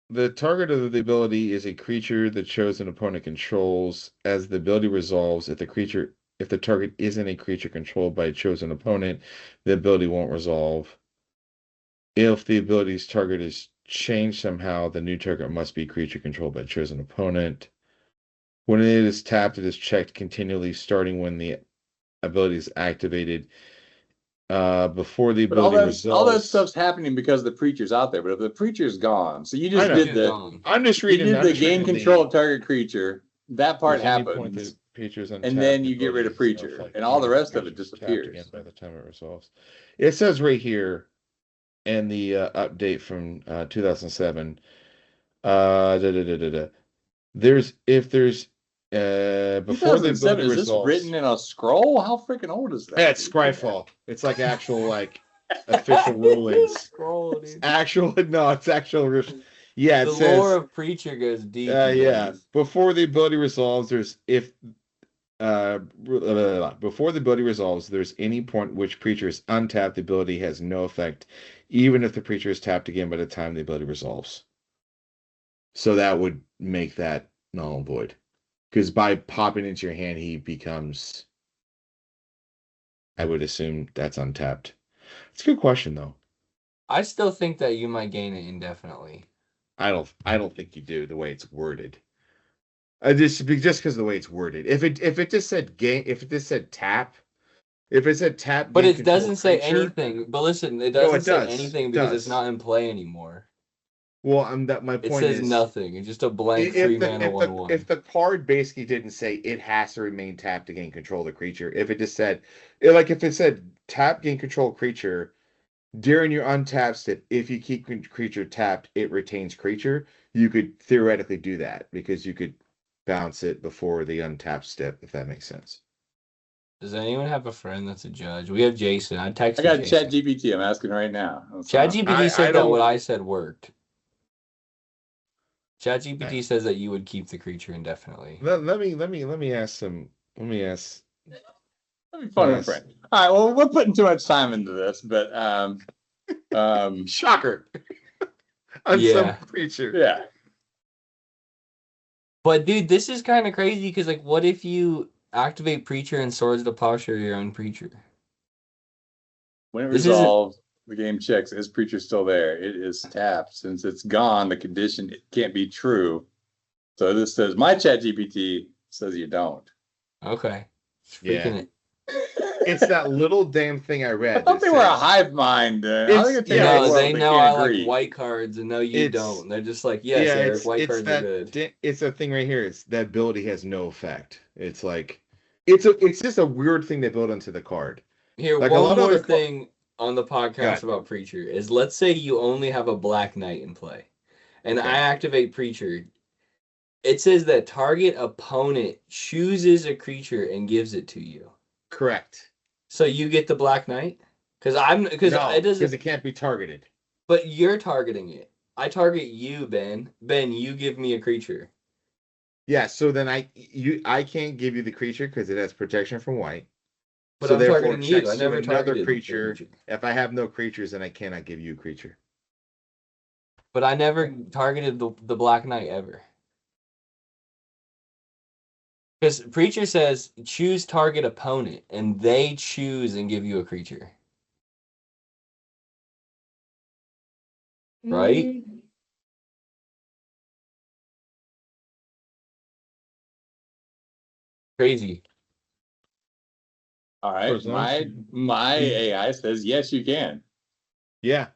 The target of the ability is a creature the chosen opponent controls. As the ability resolves, if the target isn't a creature controlled by a chosen opponent, the ability won't resolve. If the ability's target is changed somehow, the new target must be a creature controlled by a chosen opponent. When it is tapped, it is checked continually, starting when the ability is activated. Before the But all ability that all that resolves. stuff's happening because the preacher's out there. But if the preacher's gone, so you I just know. did the Gone. I'm just you reading. did I'm the just gain reading control of target creature. That part There's any point happens. that creature's and untapped, then the you get rid of ability is preacher, like and all the rest of it creature's tapped disappears. again by the time it resolves. It says right here in the update from 2007. There's before the 2007, ability is this resolves. written in a scroll? How freaking old is that? Yeah, it's Scryfall. It's like actual official rulings. Scroll, dude. It's actual. Yeah, it The says. lore of preacher goes deep. Yeah. Before the ability resolves, there's before the ability resolves, there's any point which preacher is untapped, the ability has no effect, even if the preacher is tapped again by the time the ability resolves. So that would make that null and void. Because by popping into your hand, he becomes. I would assume that's untapped. It's a good question though. I still think that you might gain it indefinitely. I don't think you do the way it's worded. Just because of the way it's worded. If it just said tap, But gain it doesn't control say creature- anything. But listen, it No, doesn't it say does. anything It because does. it's not in play anymore. Well, my It point says is nothing. It's just a blank 3-mana 1/1. if the card basically didn't say it has to remain tapped to gain control of the creature, if it just said if it said tap gain control creature during your untap step, if you keep creature tapped, it retains creature. You could theoretically do that because you could bounce it before the untap step, if that makes sense. Does anyone have a friend that's a judge? We have Jason. I texted I got Jason. ChatGPT. I'm asking right now. ChatGPT I said that don't- what I said worked. ChatGPT says that you would keep the creature indefinitely. Let me ask some. Let me ask. That'd be fun, Yes. friend. All right. Well, we're putting too much time into this, but Shocker. On Yeah. some creature. yeah. But dude, this is kind of crazy because like, what if you activate Preacher and Swords to Plowshare your own Preacher? When it This isn't- resolves, the game checks, is preacher still there? It is tapped. Since it's gone, the condition it can't be true. So this says my ChatGPT says you don't. Okay. Yeah. Freaking it. It's that little damn thing I read. I thought that they were a says- hive mind. I It's- think it's yeah, No, they know I like agree. white cards and no, you It's- don't. They're just like, yes, Eric, white cards are good. It's a thing right here. It's that ability has no effect. It's like it's just a weird thing they built into the card. Here, like a one lot of more other thing on the podcast Got it. about Preacher is let's say you only have a Black Knight in play. and Okay. I activate Preacher, it says that target opponent chooses a creature and gives it to you. Correct. So you get the Black Knight? Because No, it because doesn't. it can't be targeted. But you're targeting it. I target you, Ben. Ben, you give me a creature. Yeah, so then I can't give you the creature because it has protection from white. But So I'm therefore, targeting it you. checks I to never another targeted the creature. creature. If I have no creatures, then I cannot give you a creature. But I never targeted the Black Knight ever. Because Preacher says choose target opponent, and they choose and give you a creature. Right? Crazy. All For right, as long as my you- AI says yes, you can. Yeah,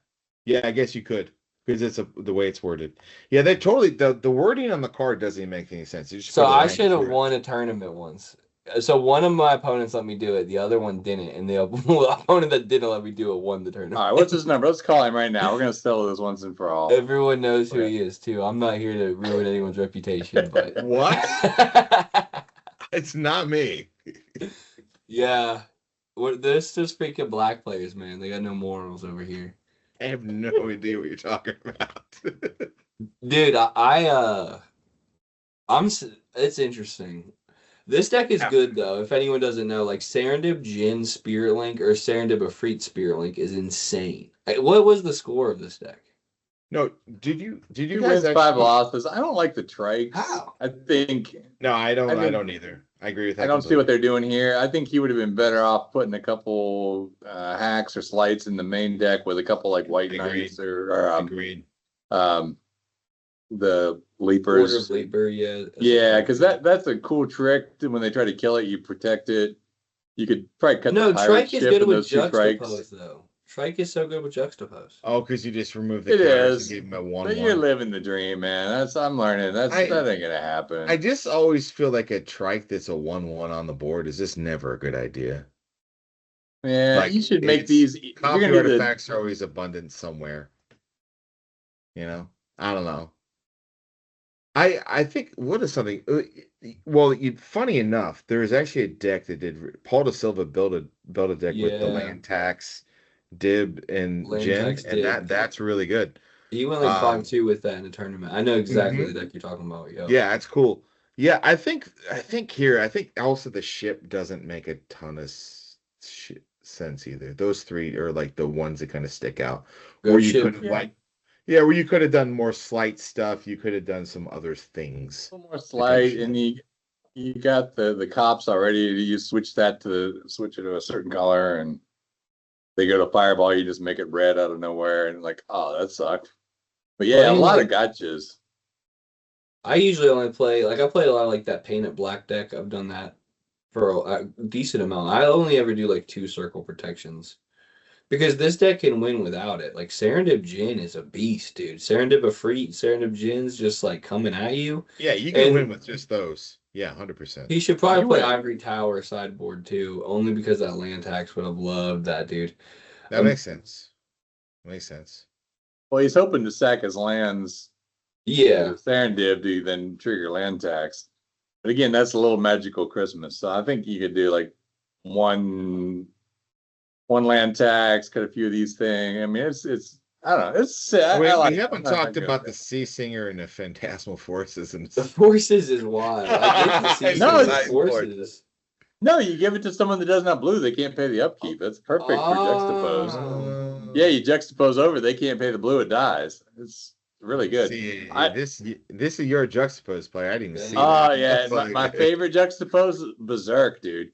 I guess you could because it's the way it's worded. Yeah, they totally the wording on the card doesn't even make any sense. You just So put a I line should have through it. won a tournament once. So one of my opponents let me do it, the other one didn't, and the opponent that didn't let me do it won the tournament. All right, what's his number? Let's call him right now. We're gonna settle this once and for all. Everyone knows who Okay. he is too. I'm not here to ruin anyone's reputation, but What? It's not me. yeah, this is freaking black players, man. They got no morals over here, I have no idea what you're talking about. dude. It's interesting. This deck is Yeah. good though. If anyone doesn't know, like Serendib Jin Spirit Link or Serendib Afreet Spirit Link is insane. What was the score of this deck? No, did you Two guys wins, five actually? losses. I don't like the trikes. How? I think No, I don't. I I think- don't either. I agree with that. I don't see what they're doing here. I think he would have been better off putting a couple hacks or slights in the main deck with a couple like white Agreed. knights or Agreed. the Order leapers. of Leaper, yeah. Yeah, because that's a cool trick. When they try to kill it, you protect it. You could probably cut No, the pirate Trike is ship good in with those two trikes. Juxtapose though. Trike is so good with Juxtapose. Oh, because you just remove the It cards is, and give them a But you're 1/1. living the dream, man. I'm learning. That ain't gonna happen. I just always feel like a trike that's a 1/1 on the board is just never a good idea. Yeah, like, you should make it's- these. If you're Copy gonna do the, artifacts are always abundant somewhere. You know, I don't know. I think what is something? Well, funny enough, there is actually a deck that did. Paul Da Silva built a deck with the Yeah. land tax, Dib, and Land Jin, tax, and Dib. that's really good. He went like 5-2 with that in a tournament. I know exactly Mhm. the deck you're talking about. Yo. Yeah, that's cool. Yeah, I think also the ship doesn't make a ton of sense either. Those three are like the ones that kind of stick out. Ghost Or you ship. could have where you could have done more slight stuff. You could have done some other things. a little more slight, and you got the cops already. You switch it to a certain color, and they go to fireball. You just make it red out of nowhere, and like, oh, that sucked. But yeah, Well, a lot like- of gotchas. I usually only play I play a lot of like that painted black deck. I've done that for a decent amount. I only ever do like 2 circle protections. Because this deck can win without it. Like Serendib Jin is a beast, dude. Serendib Afreet, Serendib Jin's just like coming at you. Yeah, you can And- win with just those. Yeah, 100%. He should probably You play win. Ivory Tower sideboard too, only because that land tax would have loved that, dude. That makes sense. Makes sense. Well, he's hoping to sack his lands. Yeah. with Serendib to then trigger land tax. But again, that's a little magical Christmas. So I think you could do like one land tax, cut a few of these things. I mean, it's I don't know. We I haven't I'm not talked gonna about go the Sea Singer and the Phantasmal Forces and The forces is wild. I get the season No, of the it's- forces. No, you give it to someone that doesn't have blue. They can't pay the upkeep. That's perfect for juxtapose. Oh. Yeah, you juxtapose over. They can't pay the blue. It dies. It's really good. See, I- this is your juxtapose play. I didn't even see Oh that. yeah, That's my like- favorite juxtapose, Berserk, dude.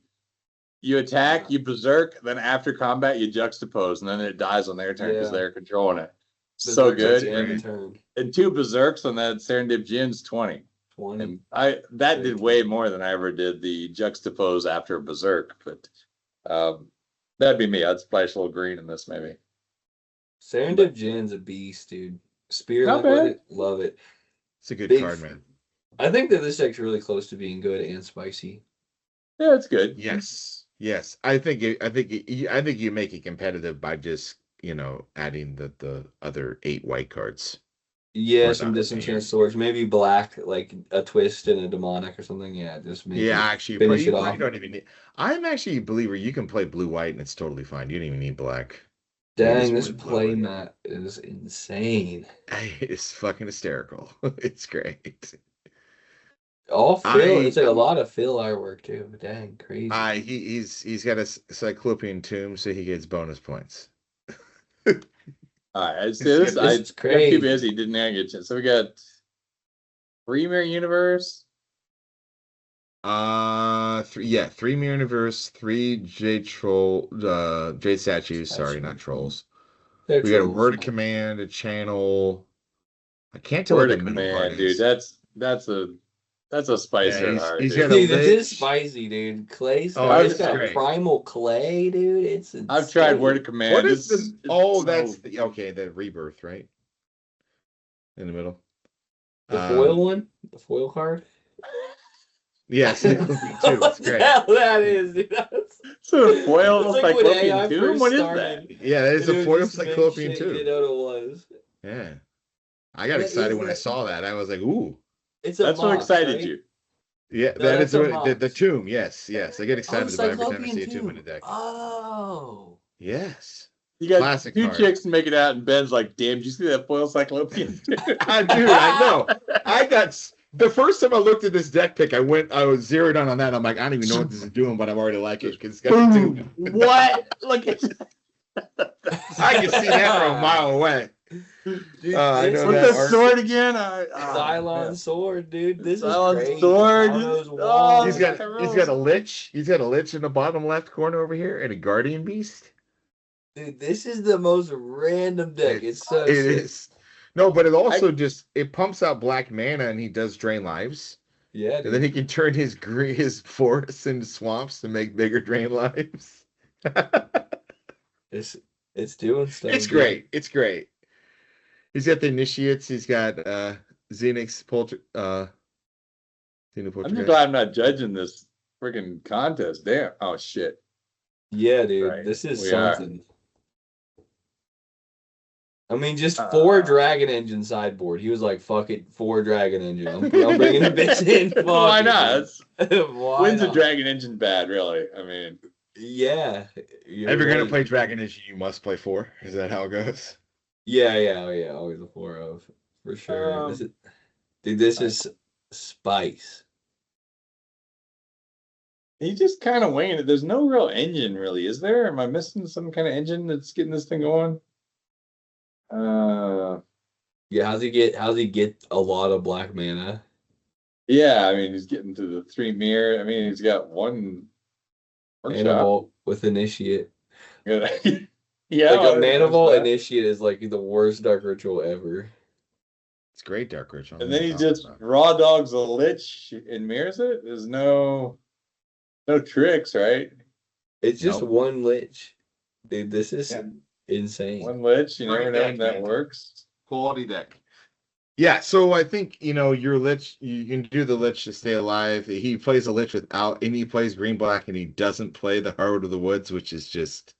You attack, you Berserk, then after combat you juxtapose, and then it dies on their turn because Yeah. they're controlling it. So Berserk's good. at the end of And, turn. and 2 Berserks on that Serendib Jin's 20. 20. And that did way more than I ever did the juxtapose after Berserk. But that'd be me. I'd splash a little green in this maybe. Serendib Jin's a beast, dude. Spirit Not Link with bad. it, love it. It's a good Big card, man. I think that this deck's really close to being good and spicy. Yeah, it's good. Yes. I think you make it competitive by just adding the other 8 white cards. Yeah, Or some not disenchant sand. swords, maybe black, like a twist and a demonic or something. Yeah, just make Yeah, it actually, finish you it probably off. don't even need. I'm actually a believer you can play blue white and it's totally fine. You don't even need black. You can Dang, just this play blue play white. mat is insane. It's fucking hysterical. It's great. All fill. I It's like a lot of fill artwork too. Dang, crazy. he's got a cyclopean tomb, so he gets bonus points. All right, It's this good. This I is got too crazy. busy, didn't I get you? So we got three Mirror Universe. Three Mirror Universe, three Jade statues. Sorry, not trolls. They're We got a trolls. word of command, a channel. I can't tell what Word the of middle part command, dude. is. That's a spice Yeah, right hard, he's dude. got a Dude, this is lich. spicy, dude. Clay Oh, stuff. It's this is got great. primal clay, dude. It's I've tried Word of insane. Command. What is It's the? Oh, so- that's okay. The rebirth, right? In the middle. The foil one? The foil card? Yeah, Cyclopean too. It's What the great. hell that is, dude? That's So a foil It's like when Cyclopean AI tomb? first What is started. that? Yeah, that is and a it foil was just big Cyclopean shit, you too. didn't know what it was. Yeah, I got What excited is when I that? saw that. I was like, "Ooh, It's a That's what mox, excited right? you. yeah, No, that that's is a what the mox. tomb." Yes, yes, I get Oh, excited about every time I Cyclopean see a tomb in a tomb. deck. Oh. Yes, You got classic two card. chicks make it out, and Ben's like, "Damn, did you see that foil Cyclopean?" Dude, I know. The first time I looked at this deck pick, I was zeroed on that. I'm like, I don't even know what this is doing, but I'm already like it because it's got the tomb. What? Look at I can see that from a mile away. Dude, I this know What's that the art. sword again? Cylon sword, dude. This Cylon is crazy. sword. Thanos Oh, wand. He's got a lich. He's got a lich in the bottom left corner over here, and a guardian beast. Dude, this is the most random deck. It's so It sick. is. No, but it also it pumps out black mana, and he does drain lives, Yeah, and then dude. he can turn his forests into swamps to make bigger drain lives. It's doing stuff. It's dude. great. It's great. He's got the initiates. He's got Xenix I'm just Poltergeist. glad I'm not judging this freaking contest. Damn. Oh shit. Yeah, dude. Right, This is we are. something. I mean, just 4 Dragon Engine sideboard. He was like, "Fuck it, 4 Dragon Engine. I'm bringing the bitch in." Fuck Why it, not? dude. Why When's a not? Dragon Engine bad? Really? I mean, Yeah. If you're gonna right. play Dragon Issue, you must play 4. Is that how it goes? Yeah. Always a 4 of for sure. This is spice. he's just kind of winging it. There's no real engine, really, is there? Am I missing some kind of engine that's getting this thing going? Yeah, how's he get a lot of black mana? Yeah. I mean, he's getting to the 3 mirror. I mean, he's got one Mana workshop. Vault with Initiate. Yeah. Like a Mana Vault and Initiate is like the worst Dark Ritual ever. It's great, Dark Rich. then he just raw dogs a lich and mirrors it. There's no tricks, right? It's just Nope. one Lich. Dude, this is Yeah. insane. One lich. You never Great know deck, when that man. works. quality deck. Yeah, so I think your lich. You can do the lich to stay alive. He plays a lich without, and he plays green black, and he doesn't play the Harwood of the Woods, which is just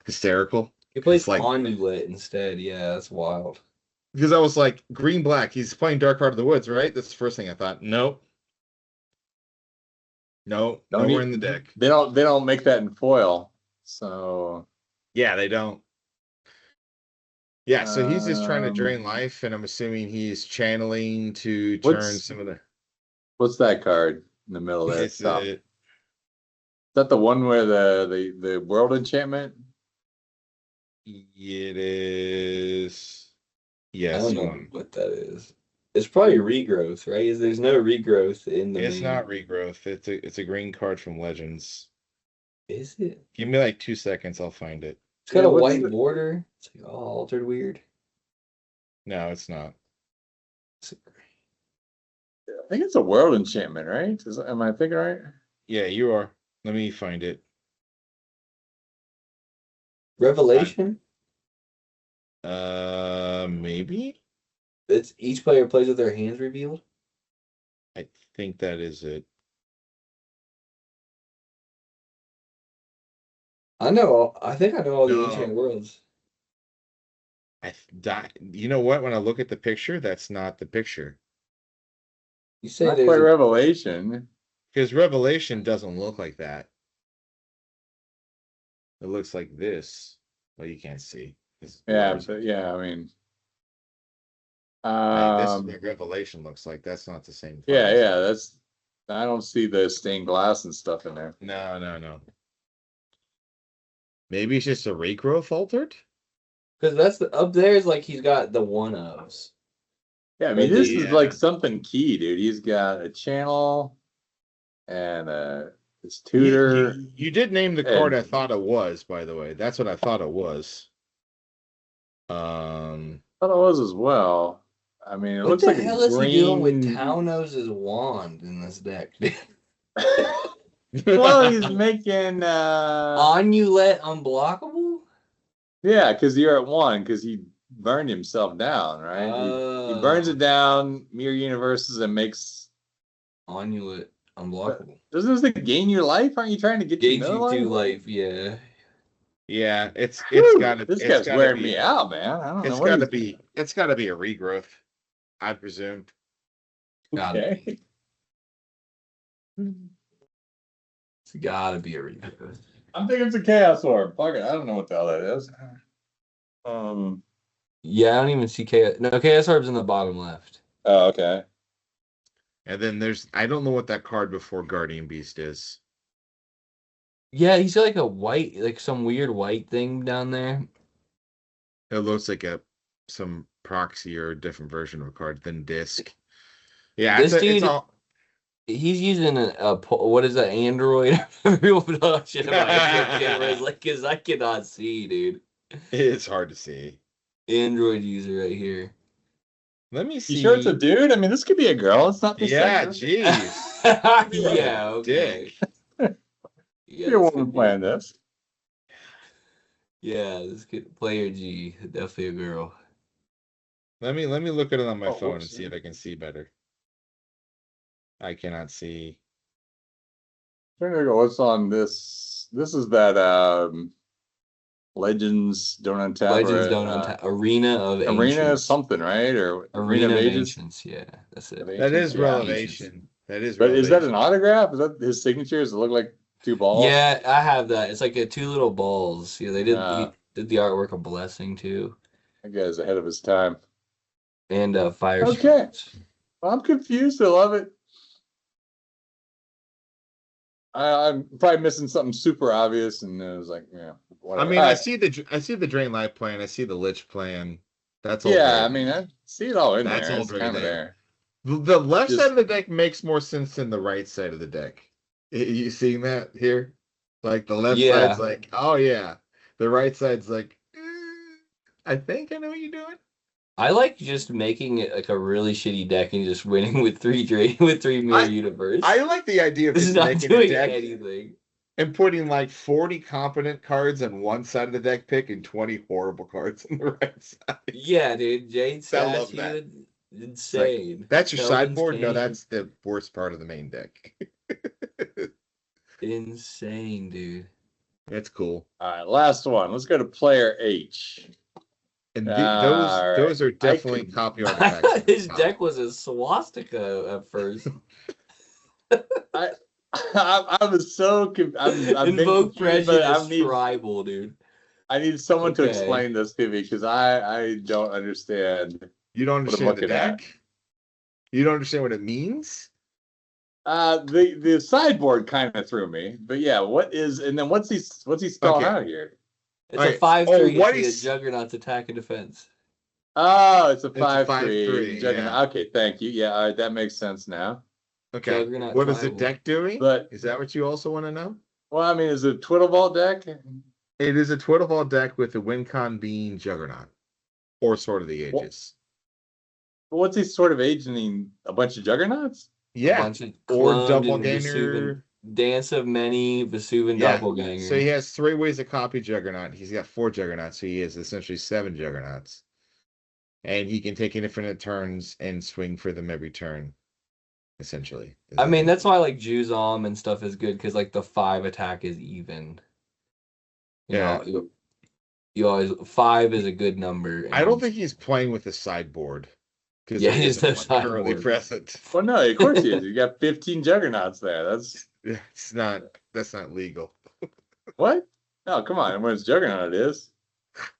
hysterical. He plays It's like- Conduit instead. Yeah, that's wild. Because I was like, green black. He's playing Dark Heart of the Woods, right? That's the first thing I thought. Nope. No, Don't nowhere eat- in the deck. They don't make that in foil. So Yeah, they don't. Yeah, so he's just trying to Um, drain life, and I'm assuming he's channeling to turn What's- some of the. what's that card in the middle there? It's Top? Is that the one where the world enchantment? it is. I Yes, don't know one. what that is. It's probably regrowth, right? There's no regrowth in the It's main. not regrowth. It's a green card from Legends. Is it? Give me like 2 seconds. I'll find it. It's got Yeah, a what's white the- border. It's like all altered weird. No, it's not. I think it's a world enchantment, right? Am I thinking right? Yeah, you are. Let me find it. Revelation? Maybe. It's each player plays with their hands revealed. I think that is it. I think I know all the No. ancient worlds. You know what? When I look at the picture, that's not the picture. You say Not there's quite a- Revelation. Because Revelation doesn't look like that. It looks like this. Well, you can't see. This is Yeah, blurry. but yeah, I mean, Like, this is what Revelation looks like. That's not the same. yeah, font. yeah, that's. I don't see the stained glass and stuff in there. No. Maybe it's just a regrowth altered. Because that's up there is like he's got the one ofs. Yeah, I mean, But this the- is like something key, dude. He's got a channel and his tutor. You did name the card And- I thought it was, by the way. That's what I thought it was. Thought it was as well. I mean, it What looks the like hell a is he doing with green- Townose's wand in this deck? Well, he's making Onulet unblockable? yeah, because you're at 1 because he burned himself down, right? He burns it down, mirror universes, and makes. Onulet unblockable. Doesn't this thing gain your life? Aren't you trying to get Gauge your you life? 2 life, yeah. Yeah, it's Whew, gotta. This it's guy's gotta wearing be- me out, man. I don't It's know what gotta he's- be. It's gotta be a regrowth, I presume. Gotta be. Okay. It's gotta be a regrowth. I'm thinking it's a chaos orb. Fuck it, I don't know what the hell that is. Yeah, I don't even see KS. No, KS Orb's in the bottom left. Oh, okay. And then I don't know what that card before Guardian Beast is. Yeah, he's got like a white, like some weird white thing down there. It looks like some proxy or a different version of a card than disc. Yeah, This it's dude- all. He's using what is that, Android? People talk shit about Android cameras, like, because I cannot see, dude. It's hard to see. Android user right here. Let me see. You sure it's a dude? I mean, this could be a girl. It's not the Yeah, sex. jeez. Yeah, okay. Dick. Yeah, You're a this woman could be- playing this. Yeah, this could player G, definitely a girl. Let me look at it on my Oh, phone whoops. and see if I can see better. I cannot see. Trying to go. What's on this? This is that Legends Don't Untap. Legends or, don't Arena of Arena Ancients. something, right? Or Arena of Ages? Ancients, yeah, that's it. That is Yeah. relevation. That is. But is that relevation. an autograph? Is that his signature? Does it look like 2 balls? Yeah, I have that. It's like 2 little balls. Yeah, they did. Ah. He did the artwork of Blessing too, That guy's ahead of his time. and Fire. Okay. Strikes. Well, I'm confused. I love it. I'm probably missing something super obvious, and it was like, yeah. I Whatever. mean, All I right. see the Drain Life plan. I see the Lich plan. That's all. Yeah, there. I mean, I see it all in That's there. all It's very kind of there. there. The left Just- side of the deck makes more sense than the right side of the deck. You seeing that here? Like the left Yeah. side's like, oh yeah. The right side's like, I think I know what you're doing. I like just making it like a really shitty deck and just winning with 3 mirror universe. I like the idea of this is just not making a doing deck anything. and putting like 40 competent cards on one side of the deck pick and 20 horrible cards on the right side. Yeah, dude, Jade I love Statue, insane. That's your Kelvin's sideboard? No, Cane. that's the worst part of the main deck. Insane, dude. That's cool. All right, last one. Let's go to player H. And All right. those are definitely can- copy I artifacts. thought his deck was a swastika at first. I was so I've been Invoke confused, but Prejudice Tribal, dude. I need someone to Okay. explain this to me because I don't understand. You don't What I'm understand the looking at. deck? You don't understand what it means? The sideboard kind of threw me, but yeah, what's he spelling Okay. out here? It's Alright. a 5/3. what It's is- the Juggernaut's attack and defense. Oh, it's a It's a 5/3. 5/3, yeah. Okay, thank you. Yeah, all right, that makes sense now. Okay. Juggernaut What is the Tribal. deck doing? But Is that what you also want to know? well, I mean, is it a Twiddle Vault deck? It is a Twiddleball deck with the WinCon being Juggernaut. Or Sword of the Ages. What's he sort of aging a bunch of juggernauts? Yeah. Bunch of Or cloned and Doppelganger. Vesuvan- Dance of Many, Vesuvan Yeah. Doppelganger. So he has 3 ways to copy Juggernaut. He's got 4 Juggernauts, so he has essentially 7 Juggernauts. And he can take infinite turns and swing for them every turn. Essentially. I mean, that's why like Juzom and stuff is good because like the 5 attack is even. You Yeah. know, you always 5 is a good number. I don't and- think he's playing with the sideboard. Because Yeah, there he's isn't no one currently sideboard. present. Well, no, of course he is. You got 15 juggernauts there. That's It's not. That's not legal. what? No, come on. When it's juggernaut, it is.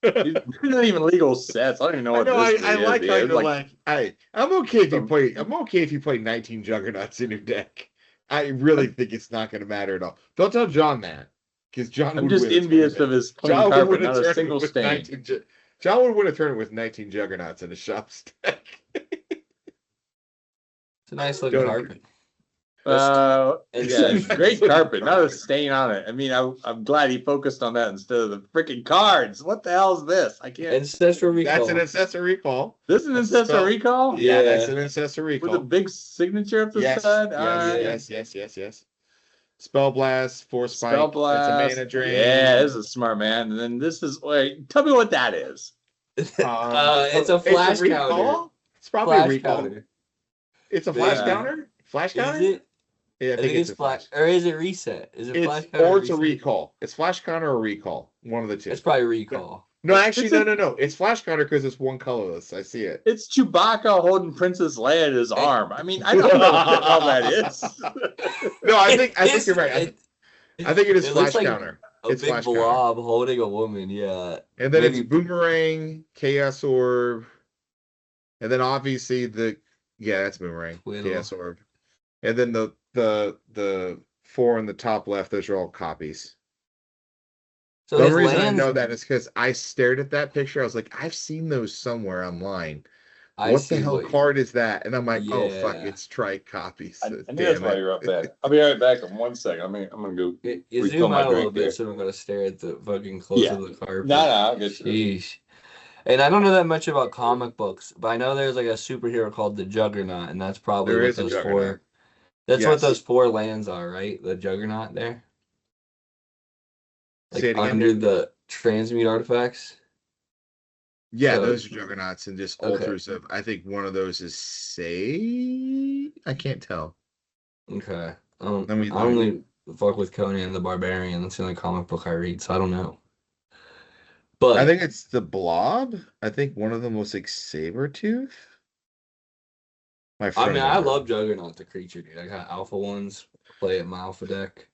These aren't even legal sets. I don't even know I what know. this I thing is, like dude. how It's you're like. I'm okay if you some- play. I'm okay if you play 19 juggernauts in your deck. I really think it's not going to matter at all. Don't tell John that, because John. I'm would just win a envious of tournament. his clean John would carpet, win a not a tournament single with stain. 19 John would win a tournament with 19 juggernauts in a shop stack. It's a nice looking Don't carpet. Yeah, Ancestral. great carpet, not a stain on it. I mean, I'm glad he focused on that instead of the freaking cards. What the hell is this? I can't. Ancestral recall. That's an ancestor recall. This is an ancestor spell. recall Yeah, Yeah. that's an ancestor with recall. a big signature up the Yes, side. yes. Spell blast, force spike. Spell blast. It's a mana drain. Yeah, this is a smart man. And then this is wait. Tell me what that is. It's a flash recall? counter. It's probably a Flash recall. counter. It's a flash Yeah. counter. Flash counter. Is it? Yeah, I think it's a flash, or is it reset? Is it flash It's counter? or it's a reset? recall. It's flash counter or recall. One of the two. It's probably recall. No, actually, It's no. It's flash counter because it's one colorless. I see it. It's Chewbacca holding Princess Leia at his arm. I mean, I don't know what the hell that is. No, I think It's- you're right. I think it is it flash looks like counter. A It's big flash counter. blob holding a woman. Yeah. And then Maybe- it's boomerang, chaos orb, and then obviously that's boomerang, Twiddle. chaos orb, and then the 4 in the top left. Those are all copies. So The these only reason I lands, know that is because I stared at that picture. I was like, I've seen those somewhere online. I What see the hell what- card is that? And I'm like, oh fuck, Yeah. it's trike copies. I knew that's why you're up there. I'll be right back in 1 second. I'm gonna go. You refill zoom my out a little drink bit, here. so I'm gonna stare at the fucking close Yeah. of the carpet. No, I'll get you. Sheesh. And I don't know that much about comic books, but I know there's like a superhero called the Juggernaut, and that's probably There what is a those Juggernaut. 4. That's what Yes. those 4 lands are, right? The Juggernaut there, like Say it again. under the transmute artifacts. Yeah, So- those are juggernauts and just Okay. altars of. I think one of those is say. I can't tell. Okay. Let me- I only fuck with Conan the Barbarian. That's the only comic book I read, so I don't know. But I think it's the blob. I think one of them was like Sabretooth. My I friend mean, I remembered. love Juggernaut the creature, dude. I got alpha ones. Play at my alpha deck.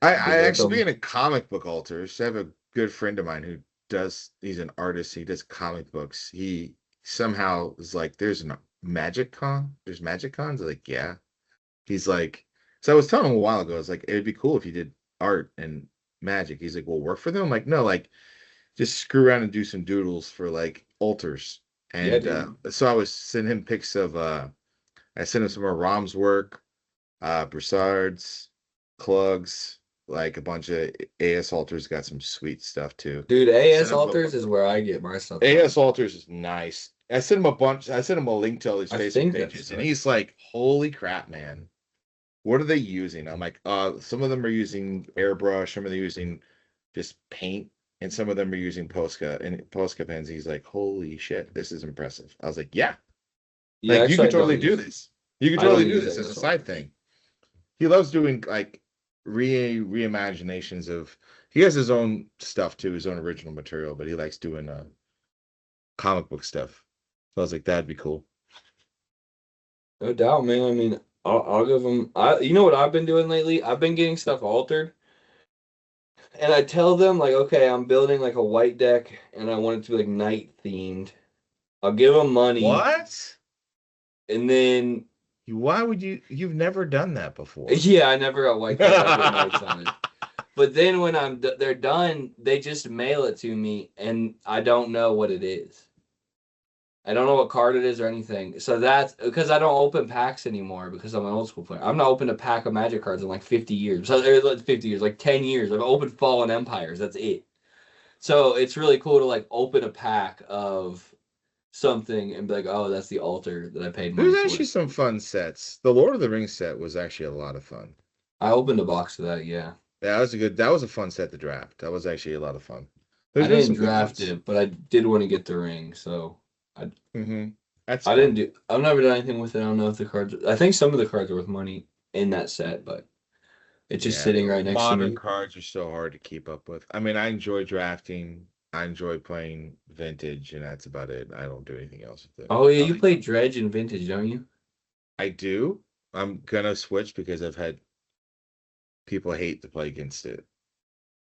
I But actually them- being a comic book alters. I have a good friend of mine who does. He's an artist. He does comic books. He somehow is like, there's a Magic Con. There's Magic Cons. Like, yeah. He's like, so I was telling him a while ago. I was like, it'd be cool if you did art and magic. He's like, well, work for them. I'm like, no, like, just screw around and do some doodles for like altars. And dude. so I was sending him pics of. I sent him some more Rom's work, Broussard's, Clugs, like a bunch of AS altars got some sweet stuff too. Dude, AS Send 'em altars is where I get my stuff. AS altars is nice. I sent him a bunch. I sent him a link to all these I Facebook think that's pages, and right. he's like, "Holy crap, man! What are they using?" I'm like, some of them are using airbrush, some of them are using just paint, and some of them are using Posca pens." He's like, "Holy shit, this is impressive." I was like, "Yeah, Yeah, like you actually, could I don't totally do use- this. You could I don't totally do use this AS as a side altars. thing." He loves doing like reimaginations of. He has his own stuff too, his own original material, but he likes doing comic book stuff. So I was like, that'd be cool. No doubt, man. I mean, I'll give them. You know what I've been doing lately? I've been getting stuff altered, and I tell them like, okay, I'm building like a white deck, and I want it to be like night themed. I'll give them money, What? and then Why would you? You've never done that before. yeah, I never got white deck. I put nights on it. But then when they're done, they just mail it to me, and I don't know what it is. I don't know what card it is or anything. So that's because I don't open packs anymore because I'm an old school player. I've not opened a pack of Magic cards in like 50 years. So 50 years, like 10 years. I've opened Fallen Empires. That's it. So it's really cool to like open a pack of something and be like, oh, that's the altar that I paid money There's for. actually some fun sets. The Lord of the Rings set was actually a lot of fun. I opened a box of that, yeah. That was a fun set to draft. That was actually a lot of fun. I been didn't some good draft ones. it, but I did want to get the ring, so Mhm. That's I fun. didn't do. I've never done anything with it. I don't know if the cards. I think some of the cards are worth money in that set, but it's just Yeah, sitting right next to Modern me. cards are so hard to keep up with. I mean, I enjoy drafting I enjoy playing vintage, and that's about it. I don't do anything else with it. Oh yeah, you play Dredge and Vintage, don't you? I do. I'm gonna switch because I've had people hate to play against it.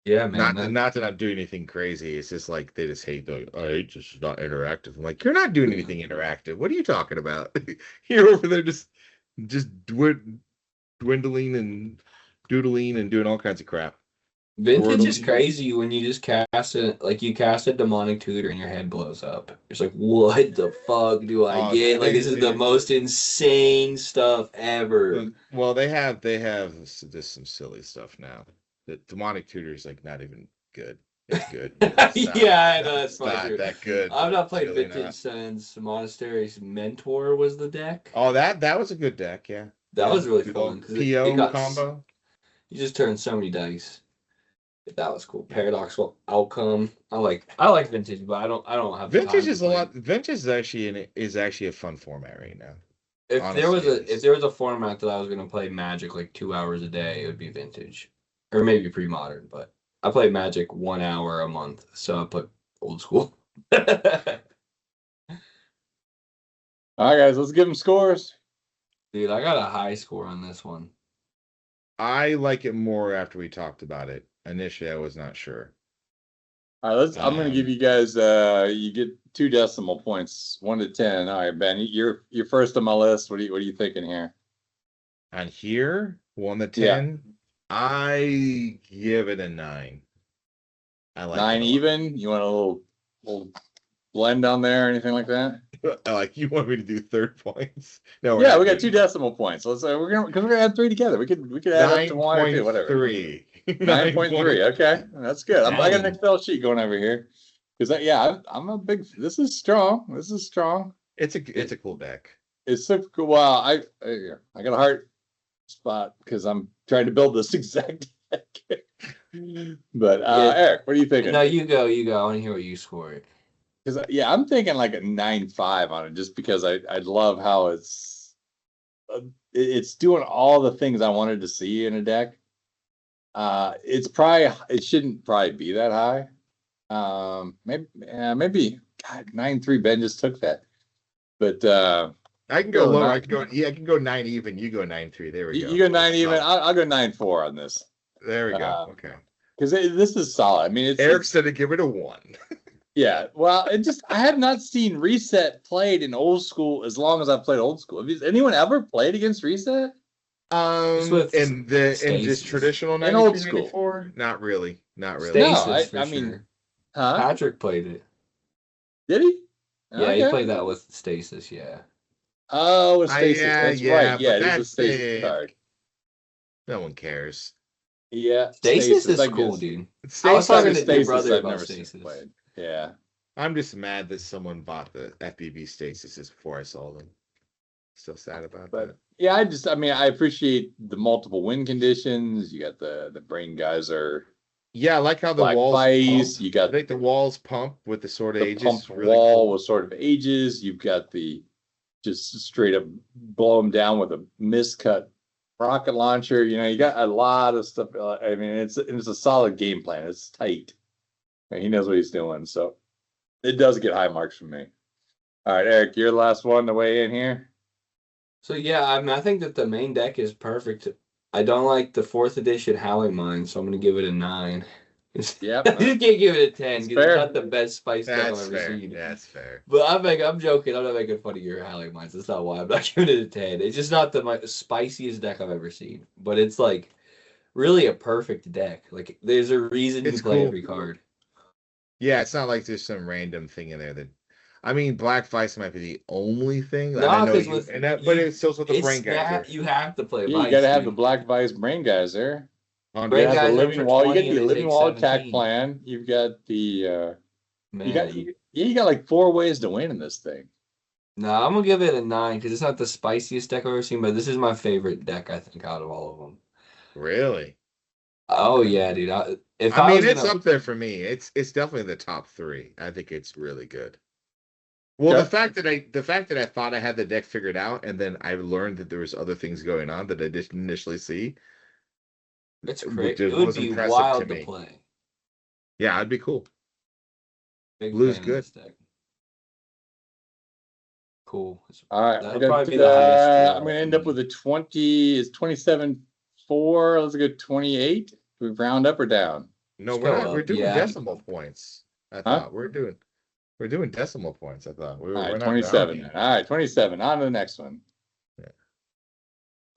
Yeah, man. Not that I'm doing anything crazy. It's just like they just hate the. I hate just not interactive. I'm like, you're not doing anything interactive. What are you talking about? You're over there just dwindling and doodling and doing all kinds of crap. Vintage is Wordle. crazy when you just cast it, like you cast a demonic tutor and your head blows up. It's like, what the fuck do I Oh, get? Like, this is the it- most insane stuff ever. Well, they have just some silly stuff now. The demonic tutor is like not even good. It's good. Yeah, I know, that's it's probably not true. that good. I've not played Really Vintage not. since Monastery's Mentor was the deck. Oh, that was a good deck. Yeah, That was really Good fun old because PO it got combo. you just turned so many dice. That was cool. Paradoxical outcome. I like Vintage, but I don't have the time Vintage to is a play lot. Vintage is actually a fun format right now. If there was Honestly, if there was a format that I was gonna play Magic like 2 hours a day, it would be Vintage, or maybe pre-modern. But I play Magic 1 hour a month, so I put old school. All right, guys, let's give them scores. Dude, I got a high score on this one. I like it more after we talked about it. Initially, I was not sure. All right, I'm gonna give you guys you get 2 decimal points, 1 to 10. All right, Ben, you're first on my list. What are you thinking here? On here, 1 to Yeah. 10, I give it a 9. I like 9 it a lot. even? You want a little blend on there or anything like that? Like you want me to do third points? No, we're Yeah, not we got doing 2 decimal points. Let's we're gonna add 3 together. We could add up to 1 or 2, whatever. 9.3. 9.3. Okay, that's good. I got an Dang. Excel sheet going over here because I'm a big. This is strong. This is strong. It's a cool deck. It's so cool. Wow, I got a heart spot because I'm trying to build this exact deck. But Yeah. Eric, what are you thinking? No, you go. I want to hear what you scored. Because I'm thinking like a 9.5 on it, just because I love how it's doing all the things I wanted to see in a deck. It shouldn't probably be that high. Maybe God, 9.3. Ben just took that, but I can go Go lower. 9. I can go 9 even. You go 9.3. There we go. you go 9 even. Solid. I'll go 9.4 on this There we go. Okay. because this is solid. I mean, Eric said to give it a 1. Yeah, well, I have not seen Reset played in old school as long as I've played old school. Has anyone ever played against Reset? with In this Stasis. traditional In old 93, school. 94? Not really. Not really. Stasis, No, I for mean- sure. Huh? Patrick played it. Did he? Yeah, he Okay. played that with Stasis. Yeah. Oh, with Stasis. That's yeah, right. but Yeah, it is a that's Stasis big. card. No one cares. Yeah, Stasis is I cool, guess. dude. I was Stasis, talking Stasis, to your Stasis, brother I've about never seen Stasis. played. Yeah. I'm just mad that someone bought the FBB Stasis before I saw them. Still sad about But that. yeah, I appreciate the multiple win conditions. You got the brain geyser, Yeah, I like how the black walls vice. pump. You I got think the walls pump with the Sword of the Ages. pumped Really wall cool. with sort of ages. You've got the just straight up blow them down with a miscut rocket launcher. You got a lot of stuff. I mean, it's a solid game plan. It's tight. And he knows what he's doing. So it does get high marks from me. All right, Eric, you're the last one to weigh in here. So yeah, I mean, I think that the main deck is perfect. I don't like the 4th edition Howling Mine, so I'm gonna give it a 9. Yep. I just can't give it a 10 It's because it's fair. not the best spice deck I've That's ever fair. seen. That's fair. But I'm joking. I'm not making fun of your Howling Mines. That's not why I'm not giving it a 10. It's just not the spiciest deck I've ever seen. But it's like really a perfect deck. Like there's a reason It's you play cool. every card. Yeah, it's not like there's some random thing in there that. I mean, Black Vice might be the only thing. No, I know 'cause you, with- and that, but you- it's still with the It's brain geyser. that you have to play. Yeah, you Vice, got to have the dude. Black Vice brain guys there. On Brain You have the Geyser living for wall. You 20 got and the they living take wall attack 17. plan. You've got the Man. you got like 4 ways to win in this thing. No, I'm gonna give it a 9 because it's not the spiciest deck I've ever seen, but this is my favorite deck I think out of all of them. Really? Oh yeah, dude. If I I mean, was it's gonna, up there for me. It's definitely the top 3. I think it's really good. Well, Okay. the fact that I thought I had the deck figured out, and then I learned that there was other things going on that I didn't initially see. it's which crazy. is- It would was be impressive wild to to me. play. Yeah, it'd be cool. Big Blue's fan of good. this deck. Cool. All right, That'll we got, probably be the highest score I'm gonna end up for with me. a 20, is 27-4, let's go 28. Do we round up or down? No, Let's we're go not. We're up, doing yeah. decimal points. I Huh? thought we're doing decimal points. I thought All we're right, not 27. rounding. All right, 27, on to the next one. Yeah.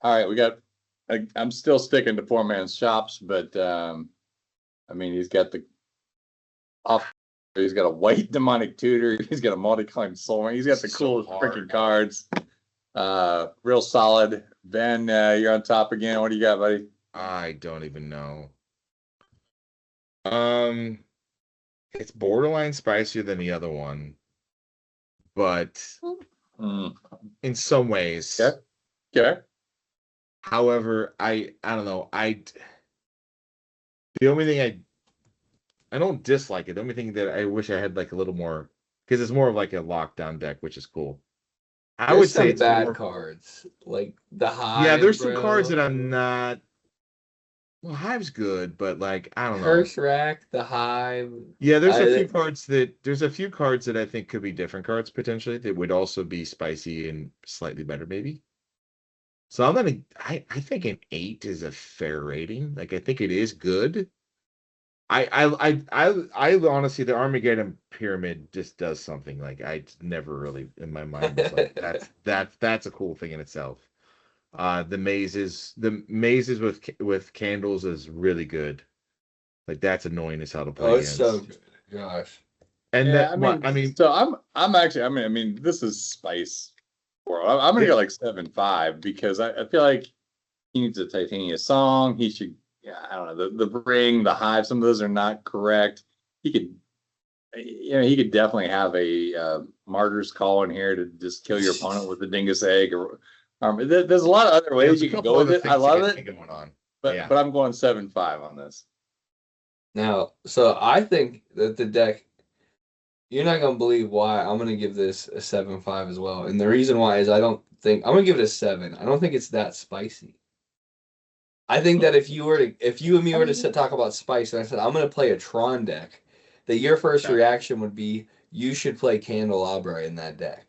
All right, we got, I'm still sticking to poor man's shops, but, I mean, he's got he's got a white demonic tutor, he's got a multicolored soul ring, he's got the So coolest hard. freaking cards. Real solid. Ben, you're on top again. What do you got, buddy? I don't even know. It's borderline spicier than the other one, but in some ways. Yeah. Okay. However, I don't know. The only thing I don't dislike it. The only thing that I wish I had like a little more, because it's more of like a lockdown deck, which is cool. I would There's say some it's bad more, cards, like the Hive. yeah. There's some bro. cards that I'm not. Well, Hive's good, but like I don't know. Curse Rack, the Hive. Yeah, there's a few I- cards that I think could be different cards potentially that would also be spicy and slightly better maybe. So I think an 8 is a fair rating. Like I think it is good. I honestly, the Armageddon Pyramid just does something like I never really in my mind was like that's a cool thing in itself. The mazes with candles is really good. Like that's annoying as hell to play Oh, it's against. so good. Gosh. And Yeah, that I mean so I'm actually, I mean, this is spice world. I'm gonna go like 7-5 because I feel like he needs a Titania song. He should, yeah, I don't know, the ring, the hive. Some of those are not correct. He could, he could definitely have a martyr's call in here to just kill your opponent with the dingus egg. Or there's a lot of other ways there's a you can couple go with other it. things I that love could it, be going on. but yeah. I'm going 7-5 on this. Now, so I think that the deck, you're not gonna believe why I'm gonna give this a 7.5 as well. And the reason why is I'm gonna give it a 7. I don't think it's that spicy. I think that if you and me were to talk about spice, and I said I'm gonna play a Tron deck, that your first Okay. reaction would be you should play Candelabra in that deck.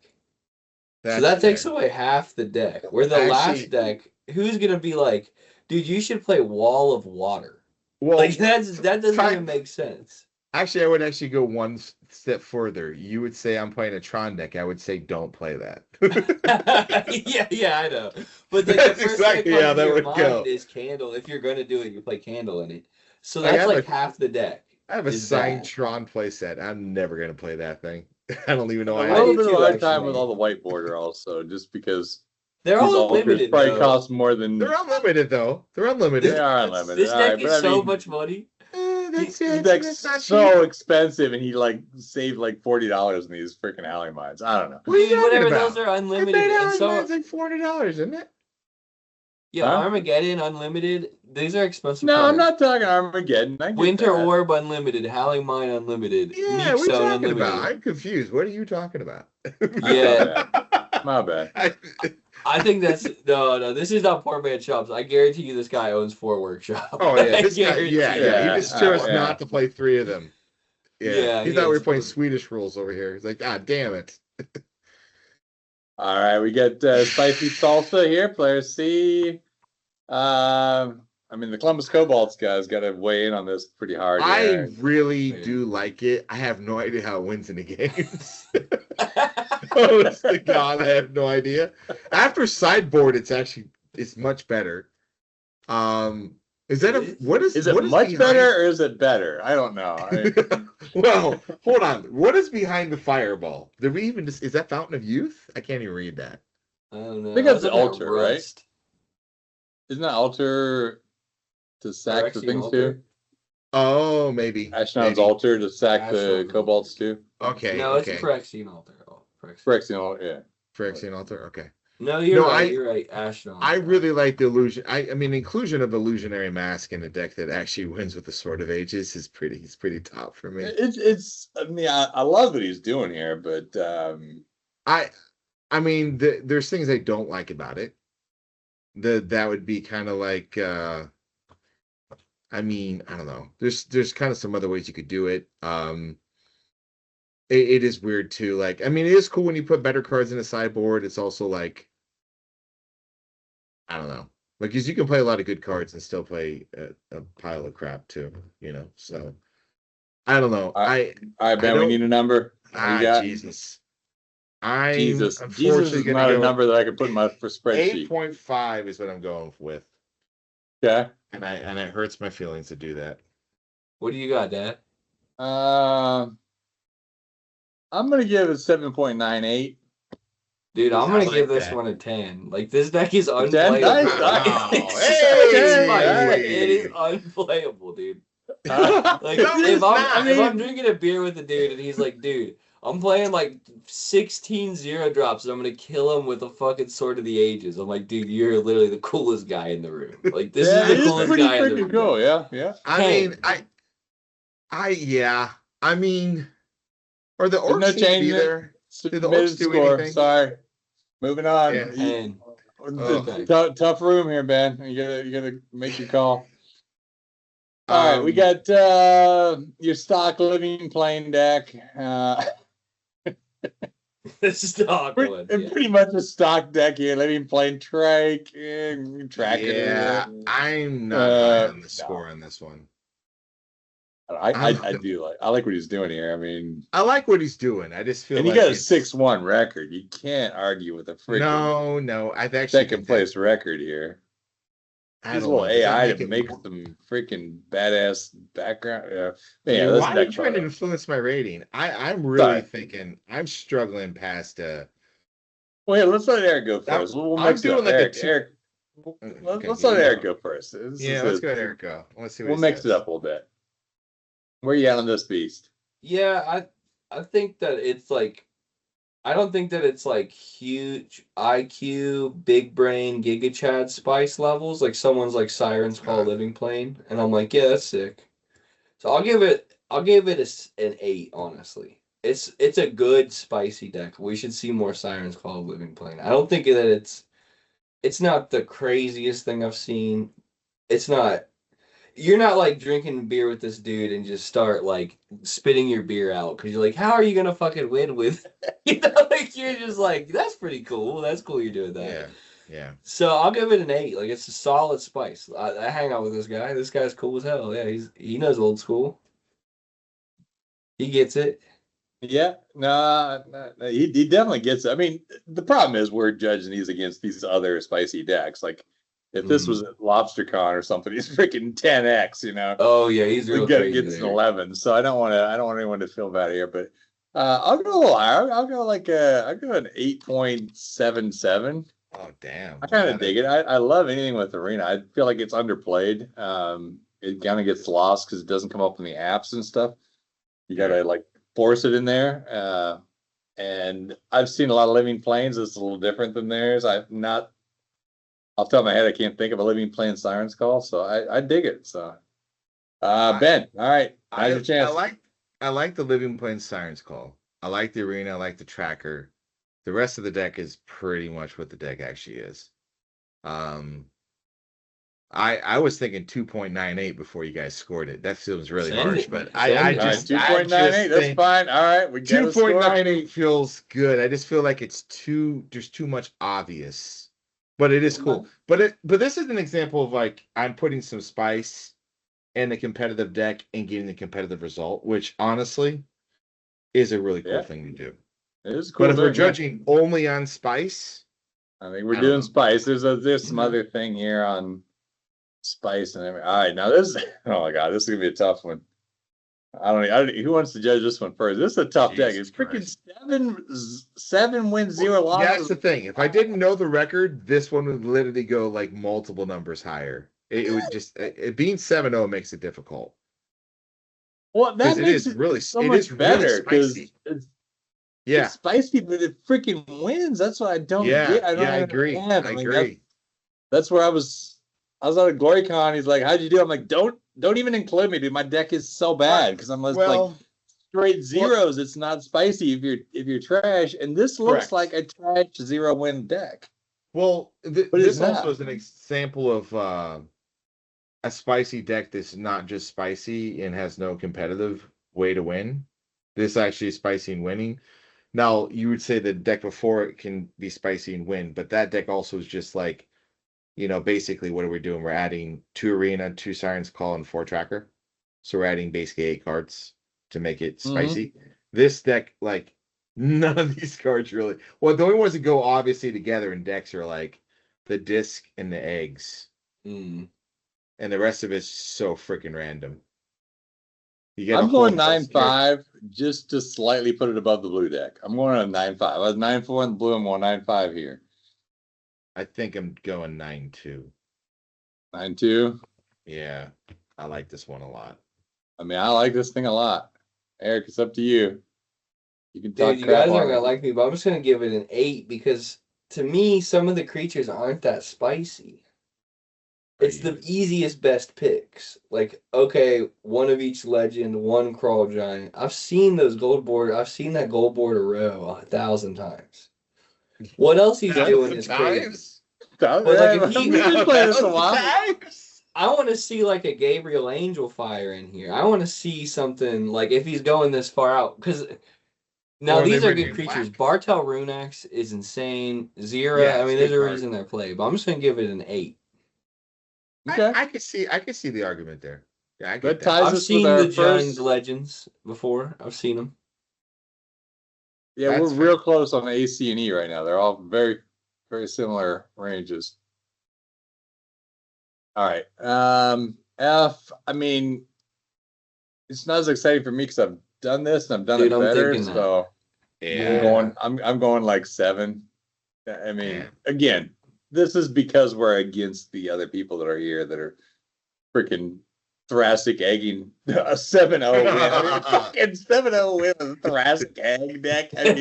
So That's that takes fair. away half the deck. Where the Actually- last deck, who's gonna be like, dude, you should play Wall of Water. Well, Like that doesn't try- even make sense. actually, I would actually go one step further. You would say I'm playing a Tron deck. I would say don't play that. yeah, I know. But the That's first exactly thing how that that comes to your would mind go. is Candle. If you're gonna do it, you play Candle in it. So I that's have like a- half the deck. I have a Is signed that. Tron playset. I'm never gonna play that thing. I don't even know A why. I little do bit of a too, hard time actually. with all the white border also, just because They're these all altars unlimited. probably though. cost more than They're unlimited though. They're unlimited. they are unlimited. This All deck right, is but I so mean, much money. That's This it. deck's That's not so cheap. expensive, and he like saved like $40 in these freaking alley mines. I don't know. What are you Dude, talking whatever, about? those are I unlimited. paid And out so, mine's like $400, isn't it? yeah, Huh? Armageddon Unlimited. These are expensive. No, I'm cards. not talking Armageddon. I get Winter that. Orb Unlimited, Howling Mine Unlimited, Yeah, Meek what are you Zone talking Unlimited. about? I'm confused. What are you talking about? Yeah. My bad. I think that's no. This is not poor man shops. I guarantee you, this guy owns 4 workshops. Oh yeah, I this guy. guarantee Yeah, you. yeah. He just chose Yeah. not to play 3 of them. Yeah, Yeah, he he thought we were is. playing Swedish rules over here. He's like, God damn it. All right, we got spicy salsa here. Player C. I mean, the Columbus Cobalts guys got to weigh in on this pretty hard. I here. really do like it. I have no idea how it wins in the games. Honest to God, I have no idea. After sideboard, it's much better. Is that Is it what much behind- better or is it better? I don't know. Well, hold on. What is behind the fireball? Did we even is that Fountain of Youth? I can't even read that. I don't know. I think that's was the looking at altar, right? Rust. Isn't that altar to sack the Phyrexian things altar? too? Oh, maybe. Ashnod's Maybe. altar to sack the Ashnod's Cobalts too? Okay. No, okay. it's a Phyrexian altar. Oh, Phyrexian. Phyrexian altar, yeah. Phyrexian altar. Okay. No, you're No, right. I- You're right. Ashnod. I really like the illusion. I mean, inclusion of illusionary mask in a deck that actually wins with the Sword of Ages is pretty top for me. It's. I mean, I love what he's doing here, but I mean, there's things I don't like about it. That would be kind of like. I mean, I don't know. There's kind of some other ways you could do it. it is weird too. Like, I mean, it is cool when you put better cards in a sideboard. It's also like, I don't know, like, because you can play a lot of good cards and still play a pile of crap too, you know. So I don't know. All right, I Ben, we don't- need a number. What do you got? Jesus. I'm Jesus. Jesus unfortunately is gonna not a go number that I can put in my spreadsheet. 8.5 is what I'm going with, Okay. and it hurts my feelings to do that. What do you got, Dad? I'm gonna give it 7.98. Dude, I'm I gonna like give this that. one a 10. Like, this deck is 10? unplayable. Nice, Wow. It's Hey, so spicy. hey. It is unplayable, dude. Uh, Like, No, it's if not. I'm drinking a beer with a dude and he's like, dude, I'm playing like 16 zero drops and I'm gonna kill him with a fucking Sword of the Ages. I'm like, dude, you're literally the coolest guy in the room. Like, this yeah, is it the is coolest pretty guy in the freaking room. cool. Yeah, yeah. I Hey. mean, yeah. I mean, or the There's orcs no need to change be it. there. Submitted orcs do score. anything? Sorry. Moving on. Yeah. And Tough room here, Ben. You gotta make your call. All right, we Um, got your stock living plain deck. this is the awkward one. And Yeah. pretty much a stock deck here. Living plain Trike. Track yeah, it. I'm not high on no. the score on this one. I do like what he's doing here. I mean, I like what he's doing. I just feel and you like got a it's- 6-1 record. You can't argue with a freaking No, I've actually second place record here. I His don't little know, does that AI make to it make more- some freaking badass background. Yeah, Yeah, this why are you deck trying to photo. influence my rating? I'm really Sorry. thinking I'm struggling past Well, yeah, let's let Eric go I'm- first. We'll I'm mix it doing up. like a Eric, two- Eric, Okay, let's you let go. Eric go first. This Yeah, is let's it. go Eric go. Let's see what We'll he mix says. it up a little bit. Where you at on this beast? Yeah, I think that it's like, I don't think that it's like huge IQ, big brain, Giga Chad spice levels. Like someone's like Siren's Call Living Plane, and I'm like, yeah, that's sick. So I'll give it an 8. Honestly, it's a good spicy deck. We should see more Siren's Call Living Plane. I don't think that it's not the craziest thing I've seen. It's not. You're not like drinking beer with this dude and just start like spitting your beer out because you're like, how are you gonna fucking win with? You know, like you're just like, that's pretty cool. That's cool. You're doing that. Yeah, yeah. So I'll give it an 8. Like it's a solid spice. I hang out with this guy. This guy's cool as hell. Yeah, he knows old school. He gets it. Yeah, no, he definitely gets it. I mean, the problem is we're judging these against these other spicy decks. Like, if this was at LobsterCon or something, he's freaking 10x. You know, Oh yeah, he's real we got to crazy. get an there. 11. So I don't want anyone to feel bad here, but I'll go a little higher. I'll go an 8.77. Oh damn. I kind of dig it. I love anything with Arena. I feel like it's underplayed. It kind of gets lost because it doesn't come up in the apps and stuff. You gotta like force it in there. And I've seen a lot of Living Planes. It's a little different than theirs. I've not off the top of my head, I can't think of a Living Plane Siren's Call. So I dig it. So Ben, all right. Now's your chance. I like the Living Plain Siren's Call. I like the Arena. I like the Tracker. The rest of the deck is pretty much what the deck actually is. I was thinking 2.98 before you guys scored it. That feels really Send harsh, it. but Send I it. just 2.98. That's think fine. All right. We got a score. 2.98 feels good. I just feel like there's too much obvious. But it is cool. But this is an example of like I'm putting some spice in the competitive deck and getting the competitive result, which honestly is a really cool thing to do. It is cool. But if we're thing, yeah. judging only on spice, I think we're I don't doing know. spice. There's some other thing here on spice and everything. All right, now this. Oh my god, this is gonna be a tough one. I don't. Who wants to judge this one first? This is a tough deck. Jesus It's freaking Christ. 7 wins, 0 yeah, losses. that's the thing. If I didn't know the record, this one would literally go like multiple numbers higher. It would just it being 7-0 makes it difficult. Well, that Because it makes is really so it much is really better because spicy. it's Yeah. spicy, but it freaking wins. That's what I don't Yeah, get. I don't I agree. understand. I mean, agree. That's where I was at a GloryCon. He's like, "How'd you do?" I'm like, "Don't even include me, dude. My deck is so bad because I'm just like straight zeros. It's not spicy if you're trash, and this looks Correct. like a trash 0-win deck." Well, But this it's also not. is an example of a spicy deck that's not just spicy and has no competitive way to win. This actually is spicy and winning. Now, you would say the deck before it can be spicy and win, but that deck also is just like, basically what are we doing? We're adding 2 Arena, 2 Siren's Call, and 4 Tracker. So we're adding basically 8 cards to make it spicy. This deck, like, none of these cards really. Well, the only ones that go obviously together in decks are like the disc and the eggs. Mm. And the rest of it's so freaking random. You get a I'm whole going host here. 9-5 just to slightly put it above the blue deck. I'm going on 9-5. I was 9-4 in the blue. I'm going 9-5 here. I think I'm going 9-2. 9-2. Yeah, I like this one a lot. I mean, I like this thing a lot. Eric, it's up to you. You can talk Dude, you crap guys on aren't it. gonna like me, but I'm just gonna give it an 8 because to me, some of the creatures aren't that spicy. It's the easiest, best picks. Like, okay, one of each legend, one crawl giant. I've seen those gold board. I've seen that gold board a row 1,000 times. What else he's doing is crazy. But like, if he- We've been playing this a while. I want to see like a Gabriel Angel Fire in here. I want to see something like if he's going this far out because. Now Or they these are would good be creatures. black. Bartel Runax is insane. Zera, Yeah, I mean, it's a there's good a card. reason they're played, but I'm just gonna give it an 8. Okay. I could see the argument there. Yeah, I That get that. ties I've us seen with our the Giants first. Legends before. I've seen them. Yeah, That's we're fair. real close on AC and E right now. They're all very, very similar ranges. All right. F. I mean, it's not as exciting for me because I've done this and I've done Dude, it I'm better. thinking that. So Yeah. I'm going like 7. I mean, Yeah. again, this is because we're against the other people that are here that are freaking thoracic egging a 7-0 win. I mean, fucking 7-0 win with a thoracic egg deck. I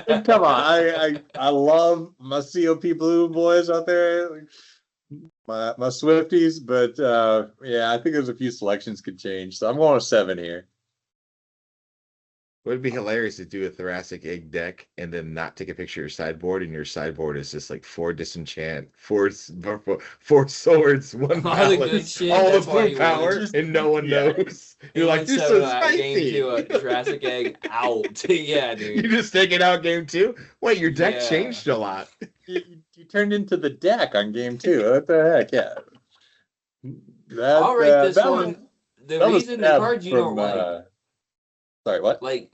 mean, come on, I love my COP Blue boys out there, my Swifties, but yeah, I think there's a few selections could change. So I'm going with 7 here. It would be hilarious to do a thoracic egg deck and then not take a picture of your sideboard, and your sideboard is just like 4 disenchant, 4 swords, 1 All the palette, good shit, all the that's why full you power, win. and no one Yeah. knows. He You're like, went you're 7 so out, game spicy. 2, Jurassic Egg out. Yeah, You dude. just take it out game 2. Wait, your deck Yeah. changed a lot. You turned into the deck on game 2. What the heck? Yeah. That, I'll rate this that one. was- The that was reason the bad cards you from, don't like, sorry, what? like,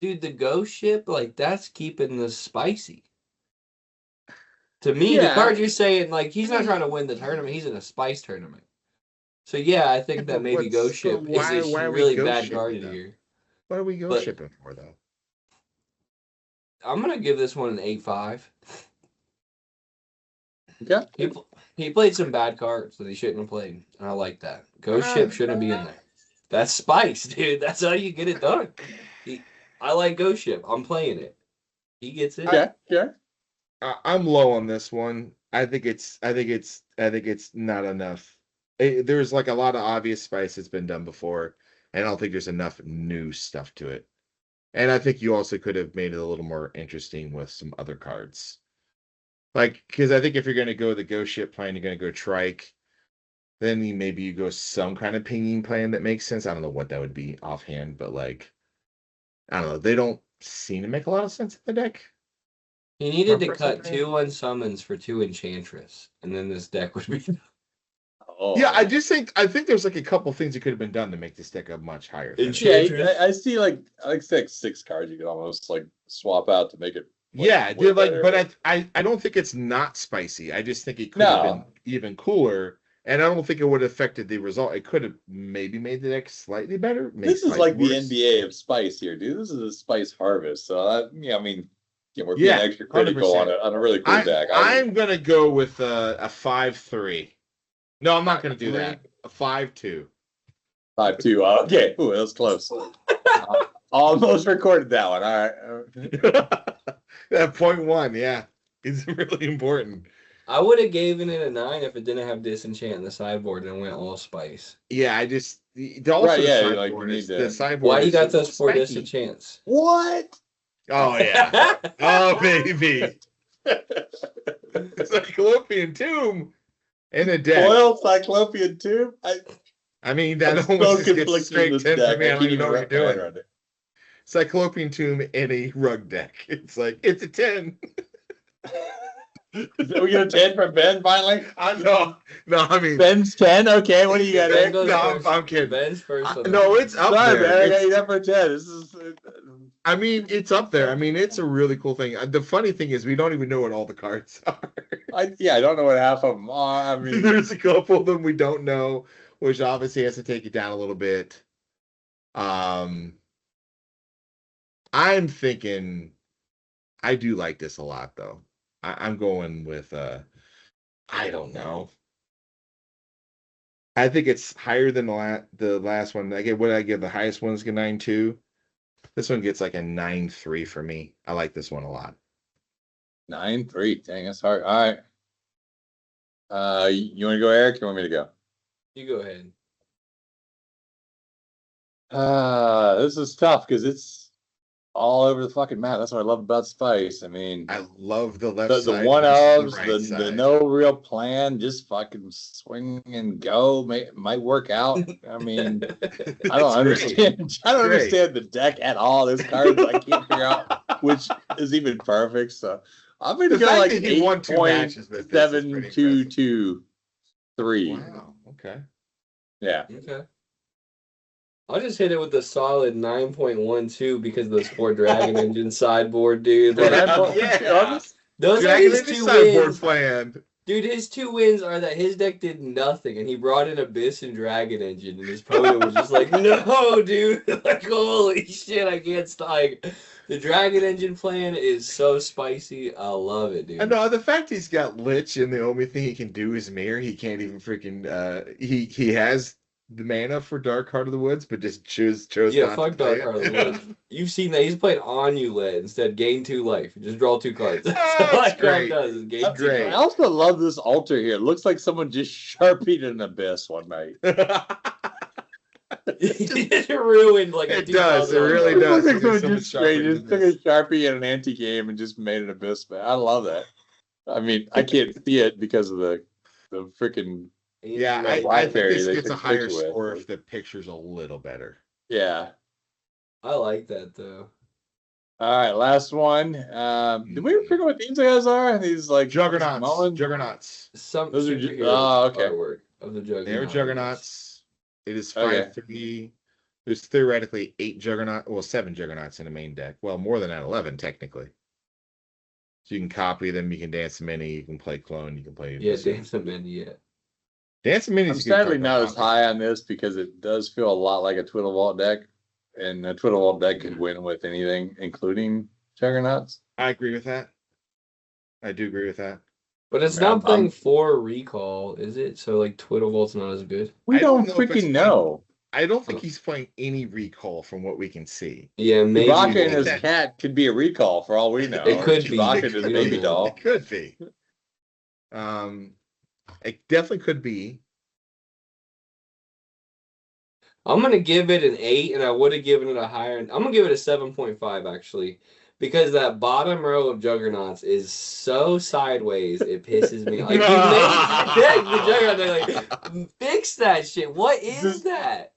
dude, the ghost ship, like, that's keeping this spicy. To me, the Yeah. cards you're saying, like, he's not trying to win the tournament. He's in a spice tournament. So yeah, I think Yeah, that but maybe what's- ghost ship but why- is why a are we really ghost bad shipping, card though? here. What are we go But- shipping for, though? I'm gonna give this one an 8-5. Okay. He played some bad cards that he shouldn't have played, and I like that. Ghost ship shouldn't be in there. That's spice, dude. That's how you get it done. I like ghost ship. I'm playing it. He gets it. Okay. Yeah. I'm low on this one. I think it's not enough. There's like a lot of obvious spice that's been done before, and I don't think there's enough new stuff to it. And I think you also could have made it a little more interesting with some other cards. Like, because I think if you're going to go the ghost ship plan, you're going to go trike. Then maybe you go some kind of pinging plan that makes sense. I don't know what that would be offhand, but like, I don't know. They don't seem to make a lot of sense in the deck. He needed to Or cut something. 2 unsummons for 2 enchantress, and then this deck would be. Oh. Yeah, I think there's like a couple things that could have been done to make this deck a much higher. finish. Yeah, I see like 6 cards you could almost like swap out to make it. like, Yeah, way dude, like, better. but I don't think it's not spicy. I just think it could have been even cooler, and I don't think it would have affected the result. It could have maybe made the deck slightly better. This is like the NBA of spice here, dude. This is a spice harvest. So I mean, we're being Yeah, extra critical 100%. on a really cool deck. I'm gonna go with a 5-3. No, I'm not gonna do that. A 5-2. 5-2. Okay, ooh, that was close. Almost recorded that one. All right. That 0.1, yeah, it's really important. I would have given it a 9 if it didn't have disenchant in the sideboard and went all spice. Yeah, I just also Right, yeah, the like, sideboard you is- need to- the sideboard. Why you is got those 4 spiky. disenchants? What? Oh yeah. Oh baby. Cyclopean Tomb in a deck. Foil Cyclopean Tube? I mean, that I'm almost so just gets conflicted straight with 10 this for me. I deck. don't even know what you're doing. Cyclopean Tomb and a rug deck. It's like, it's a 10. Did we get a 10 from Ben finally? No, I mean, Ben's 10. Okay, what do you got Ben there? goes No, first. I'm kidding. Ben's first. on the no, board. it's up Sorry, there. Ben. I got It's- you that for a 10. This is. I mean, it's up there. I mean, it's a really cool thing. The funny thing is, we don't even know what all the cards are. I don't know what half of them are. I mean, There's a couple of them we don't know, which obviously has to take it down a little bit. I'm thinking, I do like this a lot, though. I'm going with, I don't know. I think it's higher than the last one. What did I give? The highest one is a 9.2. This one gets like a 9.3 for me. I like this one a lot. 9-3. Dang, that's hard. All right. You want to go, Eric? You want me to go? You go ahead. This is tough because it's all over the fucking map. That's what I love about Spice. I mean, I love the left the side. one versus ofs, right the side. no real plan, just fucking swing and go. Might work out. I mean, I It's don't great. understand. I don't Great. understand the deck at all. This cards I can't figure out which is even perfect. So I'm gonna The go fact like that he won 2 matches with this is pretty 8.723. Wow. Okay. Yeah. Okay. I'll just hit it with a solid 9.12 because of those 4 Dragon Engine sideboard, dude. Like, Yeah. those are Dragon his Age 2 sideboard wins. plan. Dude, his 2 wins are that his deck did nothing, and he brought in Abyss and Dragon Engine, and his opponent was just like, no, dude. Like, holy shit, I can't stop. Like, the Dragon Engine plan is so spicy. I love it, dude. I know the fact he's got Lich, and the only thing he can do is mirror. He can't even freaking. He has the mana for Dark Heart of the Woods, but just chose Yeah, not fuck to play Dark Heart of it. the Woods. You've seen that. He's played Onulet instead. Gain 2 life. Just draw 2 cards. That's Oh, all that's that crap great. does is gain That's 2 great. I cards. also love this altar here. It looks like someone just sharpied an abyss one night. It ruined like a It does. It 2000 really It does. looks like There's someone so much just straight sharpening just took in a Sharpie and an anti-game and just made an abyss, man. I love that. I mean, I can't see it because of the freaking Yeah, Right. I think Blackberry this they gets a took higher picture with. score if the picture's a little better. yeah. I like that though. All right, last one. Did we ever figure out what these guys are? These like Juggernauts. Mullen? Juggernauts. Some Those are superhero okay. artwork of the Juggernauts. They're Juggernauts. It is Okay. 5-3. There's theoretically 7 Juggernauts in the main deck. Well, more than that, 11 technically. So you can copy them, you can dance mini, you can play clone, you can play. Yeah, Dance of Many, yeah. Dance minis. I'm sadly not as high on this because it does feel a lot like a Twiddle Vault deck. And a Twiddle Vault deck could win with anything, including Juggernauts. I agree with that. I do agree with that. But it's Yeah, not playing I'm- 4 recall, is it? So like Twiddle Volt's not as good. We I don't don't know if it's freaking know. I don't think he's playing any recall from what we can see. Yeah, maybe. Chewbacca and his that- cat could be a recall for all we know. It could be. Chewbacca It and his could baby be. doll. It could be. It definitely could be. I'm gonna give it an 8, and I would have given it a higher. I'm gonna give it a 7.5 actually, because that bottom row of Juggernauts is so sideways. It pisses me off. Like, you made the Juggernaut, they're like, fix that shit. What is that?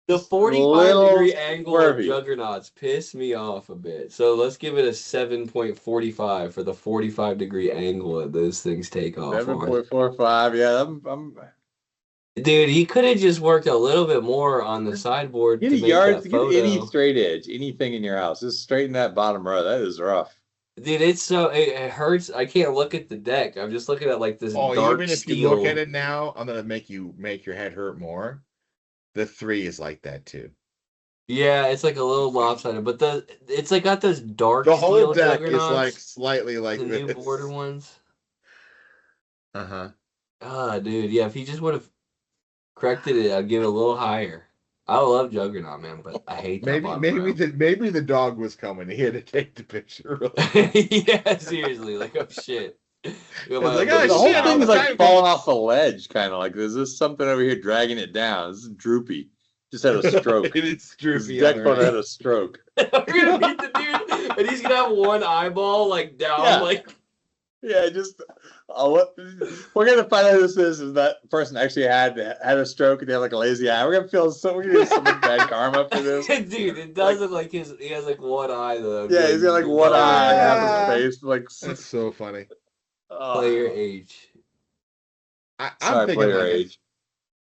The 45-degree angle of swervy. Juggernauts piss me off a bit. So let's give it a 7.45 for the 45-degree angle that those things take off on. 7.45. Yeah, I'm Dude, he could have just worked a little bit more on the sideboard. get to a make yard, that get photo. any straight edge, anything in your house. Just straighten that bottom row. That is rough. Dude, it's so it hurts. I can't look at the deck. I'm just looking at like this Oh, dark even if steel. you look at it now, I'm gonna make your head hurt more. The 3 is like that too. Yeah, it's like a little lopsided, but it's like got those dark. The whole steel deck is Juggernauts, like slightly like the new this. border ones. Uh-huh. Ah, dude, yeah. If he just would have corrected it, I'd give it a little higher. I love Juggernaut, man, but I hate that bottom row. Maybe the dog was coming. He had to take the picture. Really. Yeah, seriously, like oh shit. like, The oh, whole shit, thing is I'm like trying- falling off the ledge, kind of like is this something over here dragging it down? This is droopy. Just had a stroke. It is His droopy. deck phone already. had a stroke. We're gonna beat the dude, and he's gonna have one eyeball like down, Yeah. like Yeah, just we're gonna find out who this is that person actually had a stroke and they have like a lazy eye. We're gonna get some bad karma for this. Dude, it does look like he has like one eye though. Yeah, he's got like one eye, like half his face, like That's so funny. player age. I'm sorry, thinking player like age.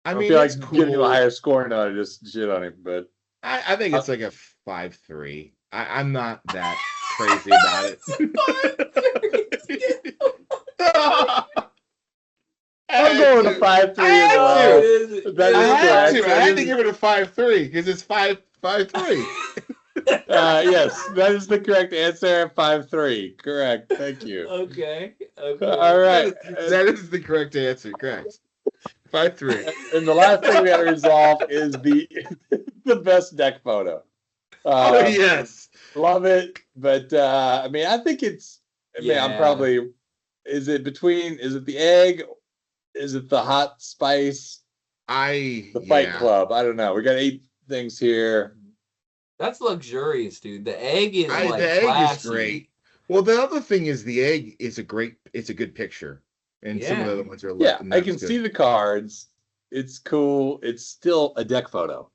I I mean, feel like it's giving him a cool. higher score now to just shit on him, but I think it's like a 5-3. I'm not that crazy about it. I'm going with a 5-3 I had as well. to. That I is had correct. to. I had to give it a 5-3 because it's 5-3. Yes, that is the correct answer. 5-3. Correct. Thank you. Okay. All right. That is the correct answer. Correct. 5-3. And the last thing we got to resolve is the best deck photo. Oh yes. Love it, but I mean, I think it's. I mean, I'm Yeah. probably. Is it the egg? Is it the hot spice? The Fight Club? I don't know. We got 8 things here. That's luxurious, dude. The egg is like the egg classy. is great. Well, the other thing is the egg is it's a good picture, and some of the Yeah. other ones are. Yeah, not I as can good. see the cards. It's cool. It's still a deck photo.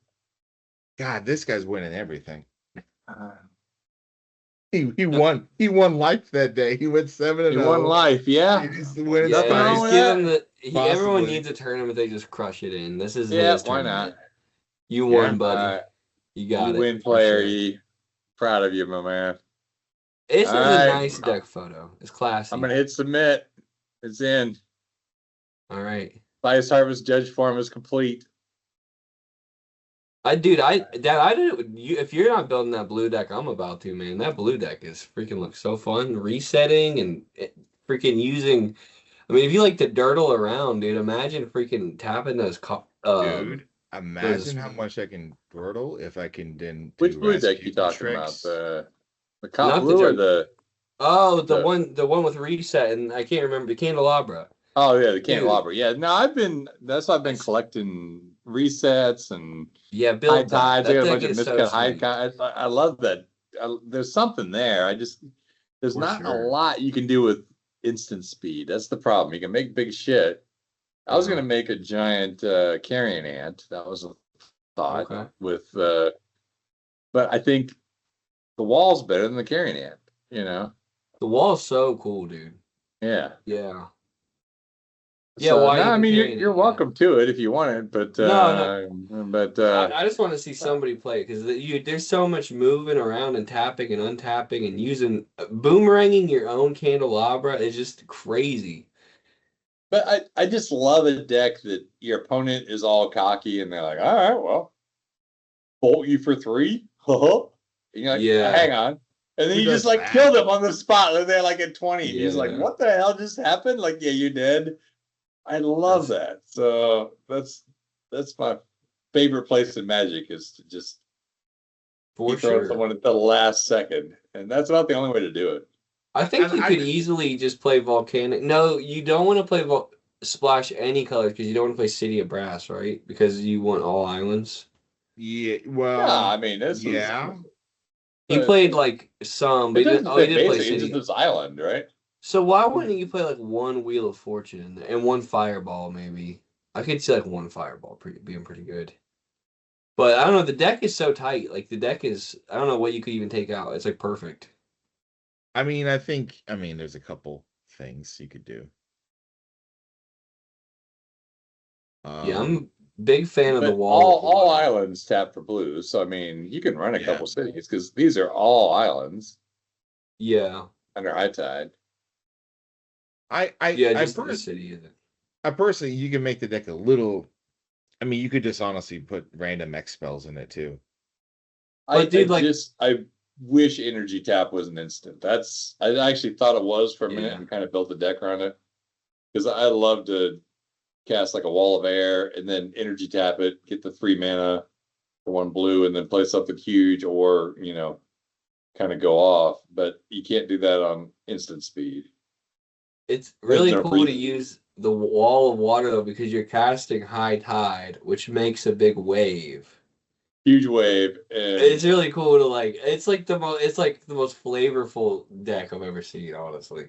God, this guy's winning everything. He won. He won life that day. He went 7-0. He won life, yeah. He's the winning Yeah, Nothing wrong just with give that. him everyone Possibly. needs a tournament. They just crush it in. This is Yeah, his why tournament. not? You Yeah. won, buddy. You got You it. win, for player. sure. E. Proud of you, my man. This is a Alright. nice deck photo. It's classy. I'm gonna hit submit. It's in. All right. Spice Harvest judge form is complete. I did. If you're not building that blue deck, I'm about to, man. That blue deck is freaking looks so fun. Resetting and freaking using. I mean, if you like to dirtle around, dude, imagine freaking tapping those. Dude, imagine how much I can girdle if I can then. Which do blue deck you Rasputin talking tricks. about? The Not cop the blue or judge- the the the- one with reset, and I can't remember the candelabra. oh yeah, the candelabra. Yeah, no, that's why I've been collecting resets and Yeah, high build tides. I got a bunch of is so miscut high sweet. tides. I love that. There's something there. There's For not sure. a lot you can do with instant speed. That's the problem. You can make big shit. I was Uh-huh. gonna make a giant carrion ant. That was a thought Okay. with, but I think the wall's better than the carrion ant. You know? The wall's so cool, dude. Yeah. Yeah. Yeah, So, why no, I even mean, carrion you're ant? welcome to it if you want it, but but I just want to see somebody play it because there's so much moving around and tapping and untapping and using boomeranging your own candelabra is just crazy. But I just love a deck that your opponent is all cocky and they're like, all right, well, bolt you for 3. And you're like, Yeah. hang on. And then Who you just does like that? kill them on the spot. And they're like at 20. And he's like, Yeah. what the hell just happened? Like, yeah, you did. I love that. So that's my favorite place in Magic is to just For keep throwing sure. someone at the last second. And that's about the only way to do it. I think And you I could just- easily just play volcanic. No, you don't want to play splash any colors because you don't want to play City of Brass, right? Because you want all islands. Yeah. Well. Yeah, I mean, this yeah. You But- played like some, but It you doesn't didn't, oh, you fit did play basic, it's City. just this island, right? So why wouldn't you play like one Wheel of Fortune in there and one Fireball maybe? I could see like one Fireball being pretty good. But I don't know, the deck is so tight. Like the deck is, I don't know what you could even take out. It's like perfect. I mean, there's a couple things you could do. Yeah, I'm a big fan of the But wall. all islands tap for blues, so I mean, you can run a Yeah. couple cities because these are all islands Yeah. under high tide. Yeah, I, just the pers- city is it. I personally, you can make the deck a little. I mean, you could just honestly put random X spells in it too. But dude, like- I wish energy tap was an instant. I actually thought it was for a minute Yeah. and kind of built the deck around it because I love to cast like a wall of air and then energy tap it, get the 3 mana for 1 blue, and then play something huge or kind of go off. But you can't do that on instant speed. It's really no cool to reason. use the wall of water though because you're casting high tide, which makes a big wave. Huge wave and It's really cool to like. It's like the most flavorful deck I've ever seen, honestly.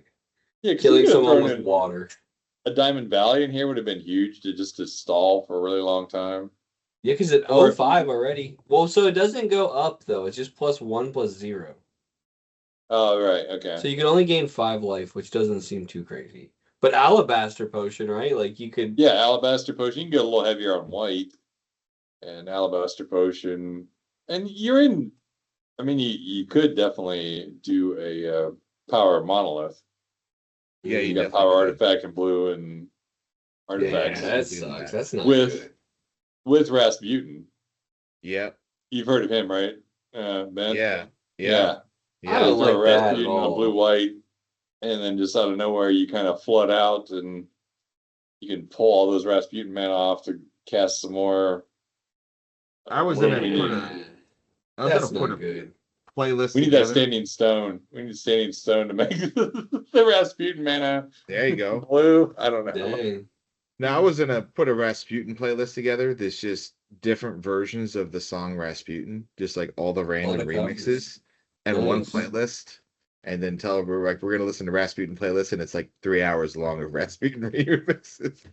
Yeah, 'cause you killing could have someone thrown with in water. a Diamond Valley in here would have been huge to stall for a really long time. Yeah, because at Or- 05 already. Well, so it doesn't go up though. It's just +1 +0. Oh, right. Okay. So you can only gain 5 life, which doesn't seem too crazy. But Alabaster Potion, right? Like you could. Yeah, Alabaster Potion. You can get a little heavier on white. And Alabaster Potion. And you're in. I mean, you could definitely do a Power Monolith. Yeah, You you got definitely Power could. Artifact in blue and Yeah, Artifacts that do sucks. that. That's not with good. with Rasputin. Yep. You've heard of him, right? Ben? Yeah. Yeah. I don't Throw like that at Rasputin on all. blue white, and then just out of nowhere you kind of flood out, and you can pull all those Rasputin men off to cast some more. I was What gonna do we put need? I was That's gonna put not a good. playlist. We need that together. standing stone. We need standing stone to make the Rasputin mana There you go. blue. I don't know. Dang. Now I was gonna put a Rasputin playlist together. That's just different versions of the song Rasputin, just like all the random the covers. remixes, and one Nice. playlist. And then tell her we're gonna listen to Rasputin playlist, and it's like 3 hours long of Rasputin remixes.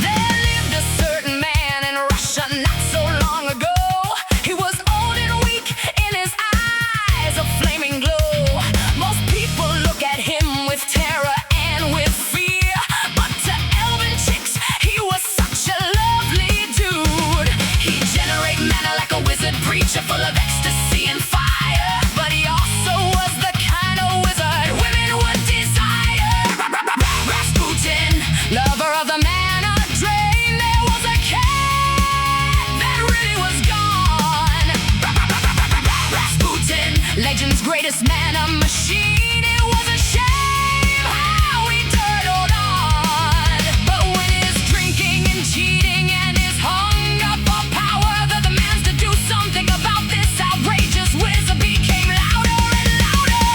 There lived a certain man in Russia not so long ago. He was old and weak, in his eyes a flaming glow. Most people look at him with terror and with fear, but to elven chicks he was such a lovely dude. He generate mana like a wizard preacher, full of ecstasy and fire, but he also was the kind of wizard women would desire. Rasputin, lover of the mana drain, there was a cat that really was gone. Rasputin, legend's greatest mana machine. It was a shame how he turned on. But when his drinking and cheating and his hunger for power, the demands to do something about this outrageous wizard became louder and louder.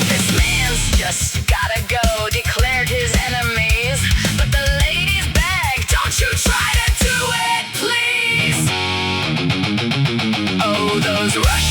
This man's just gotta go, declared his enemies. But the ladies beg, don't you try to do it, please. Oh, those Russian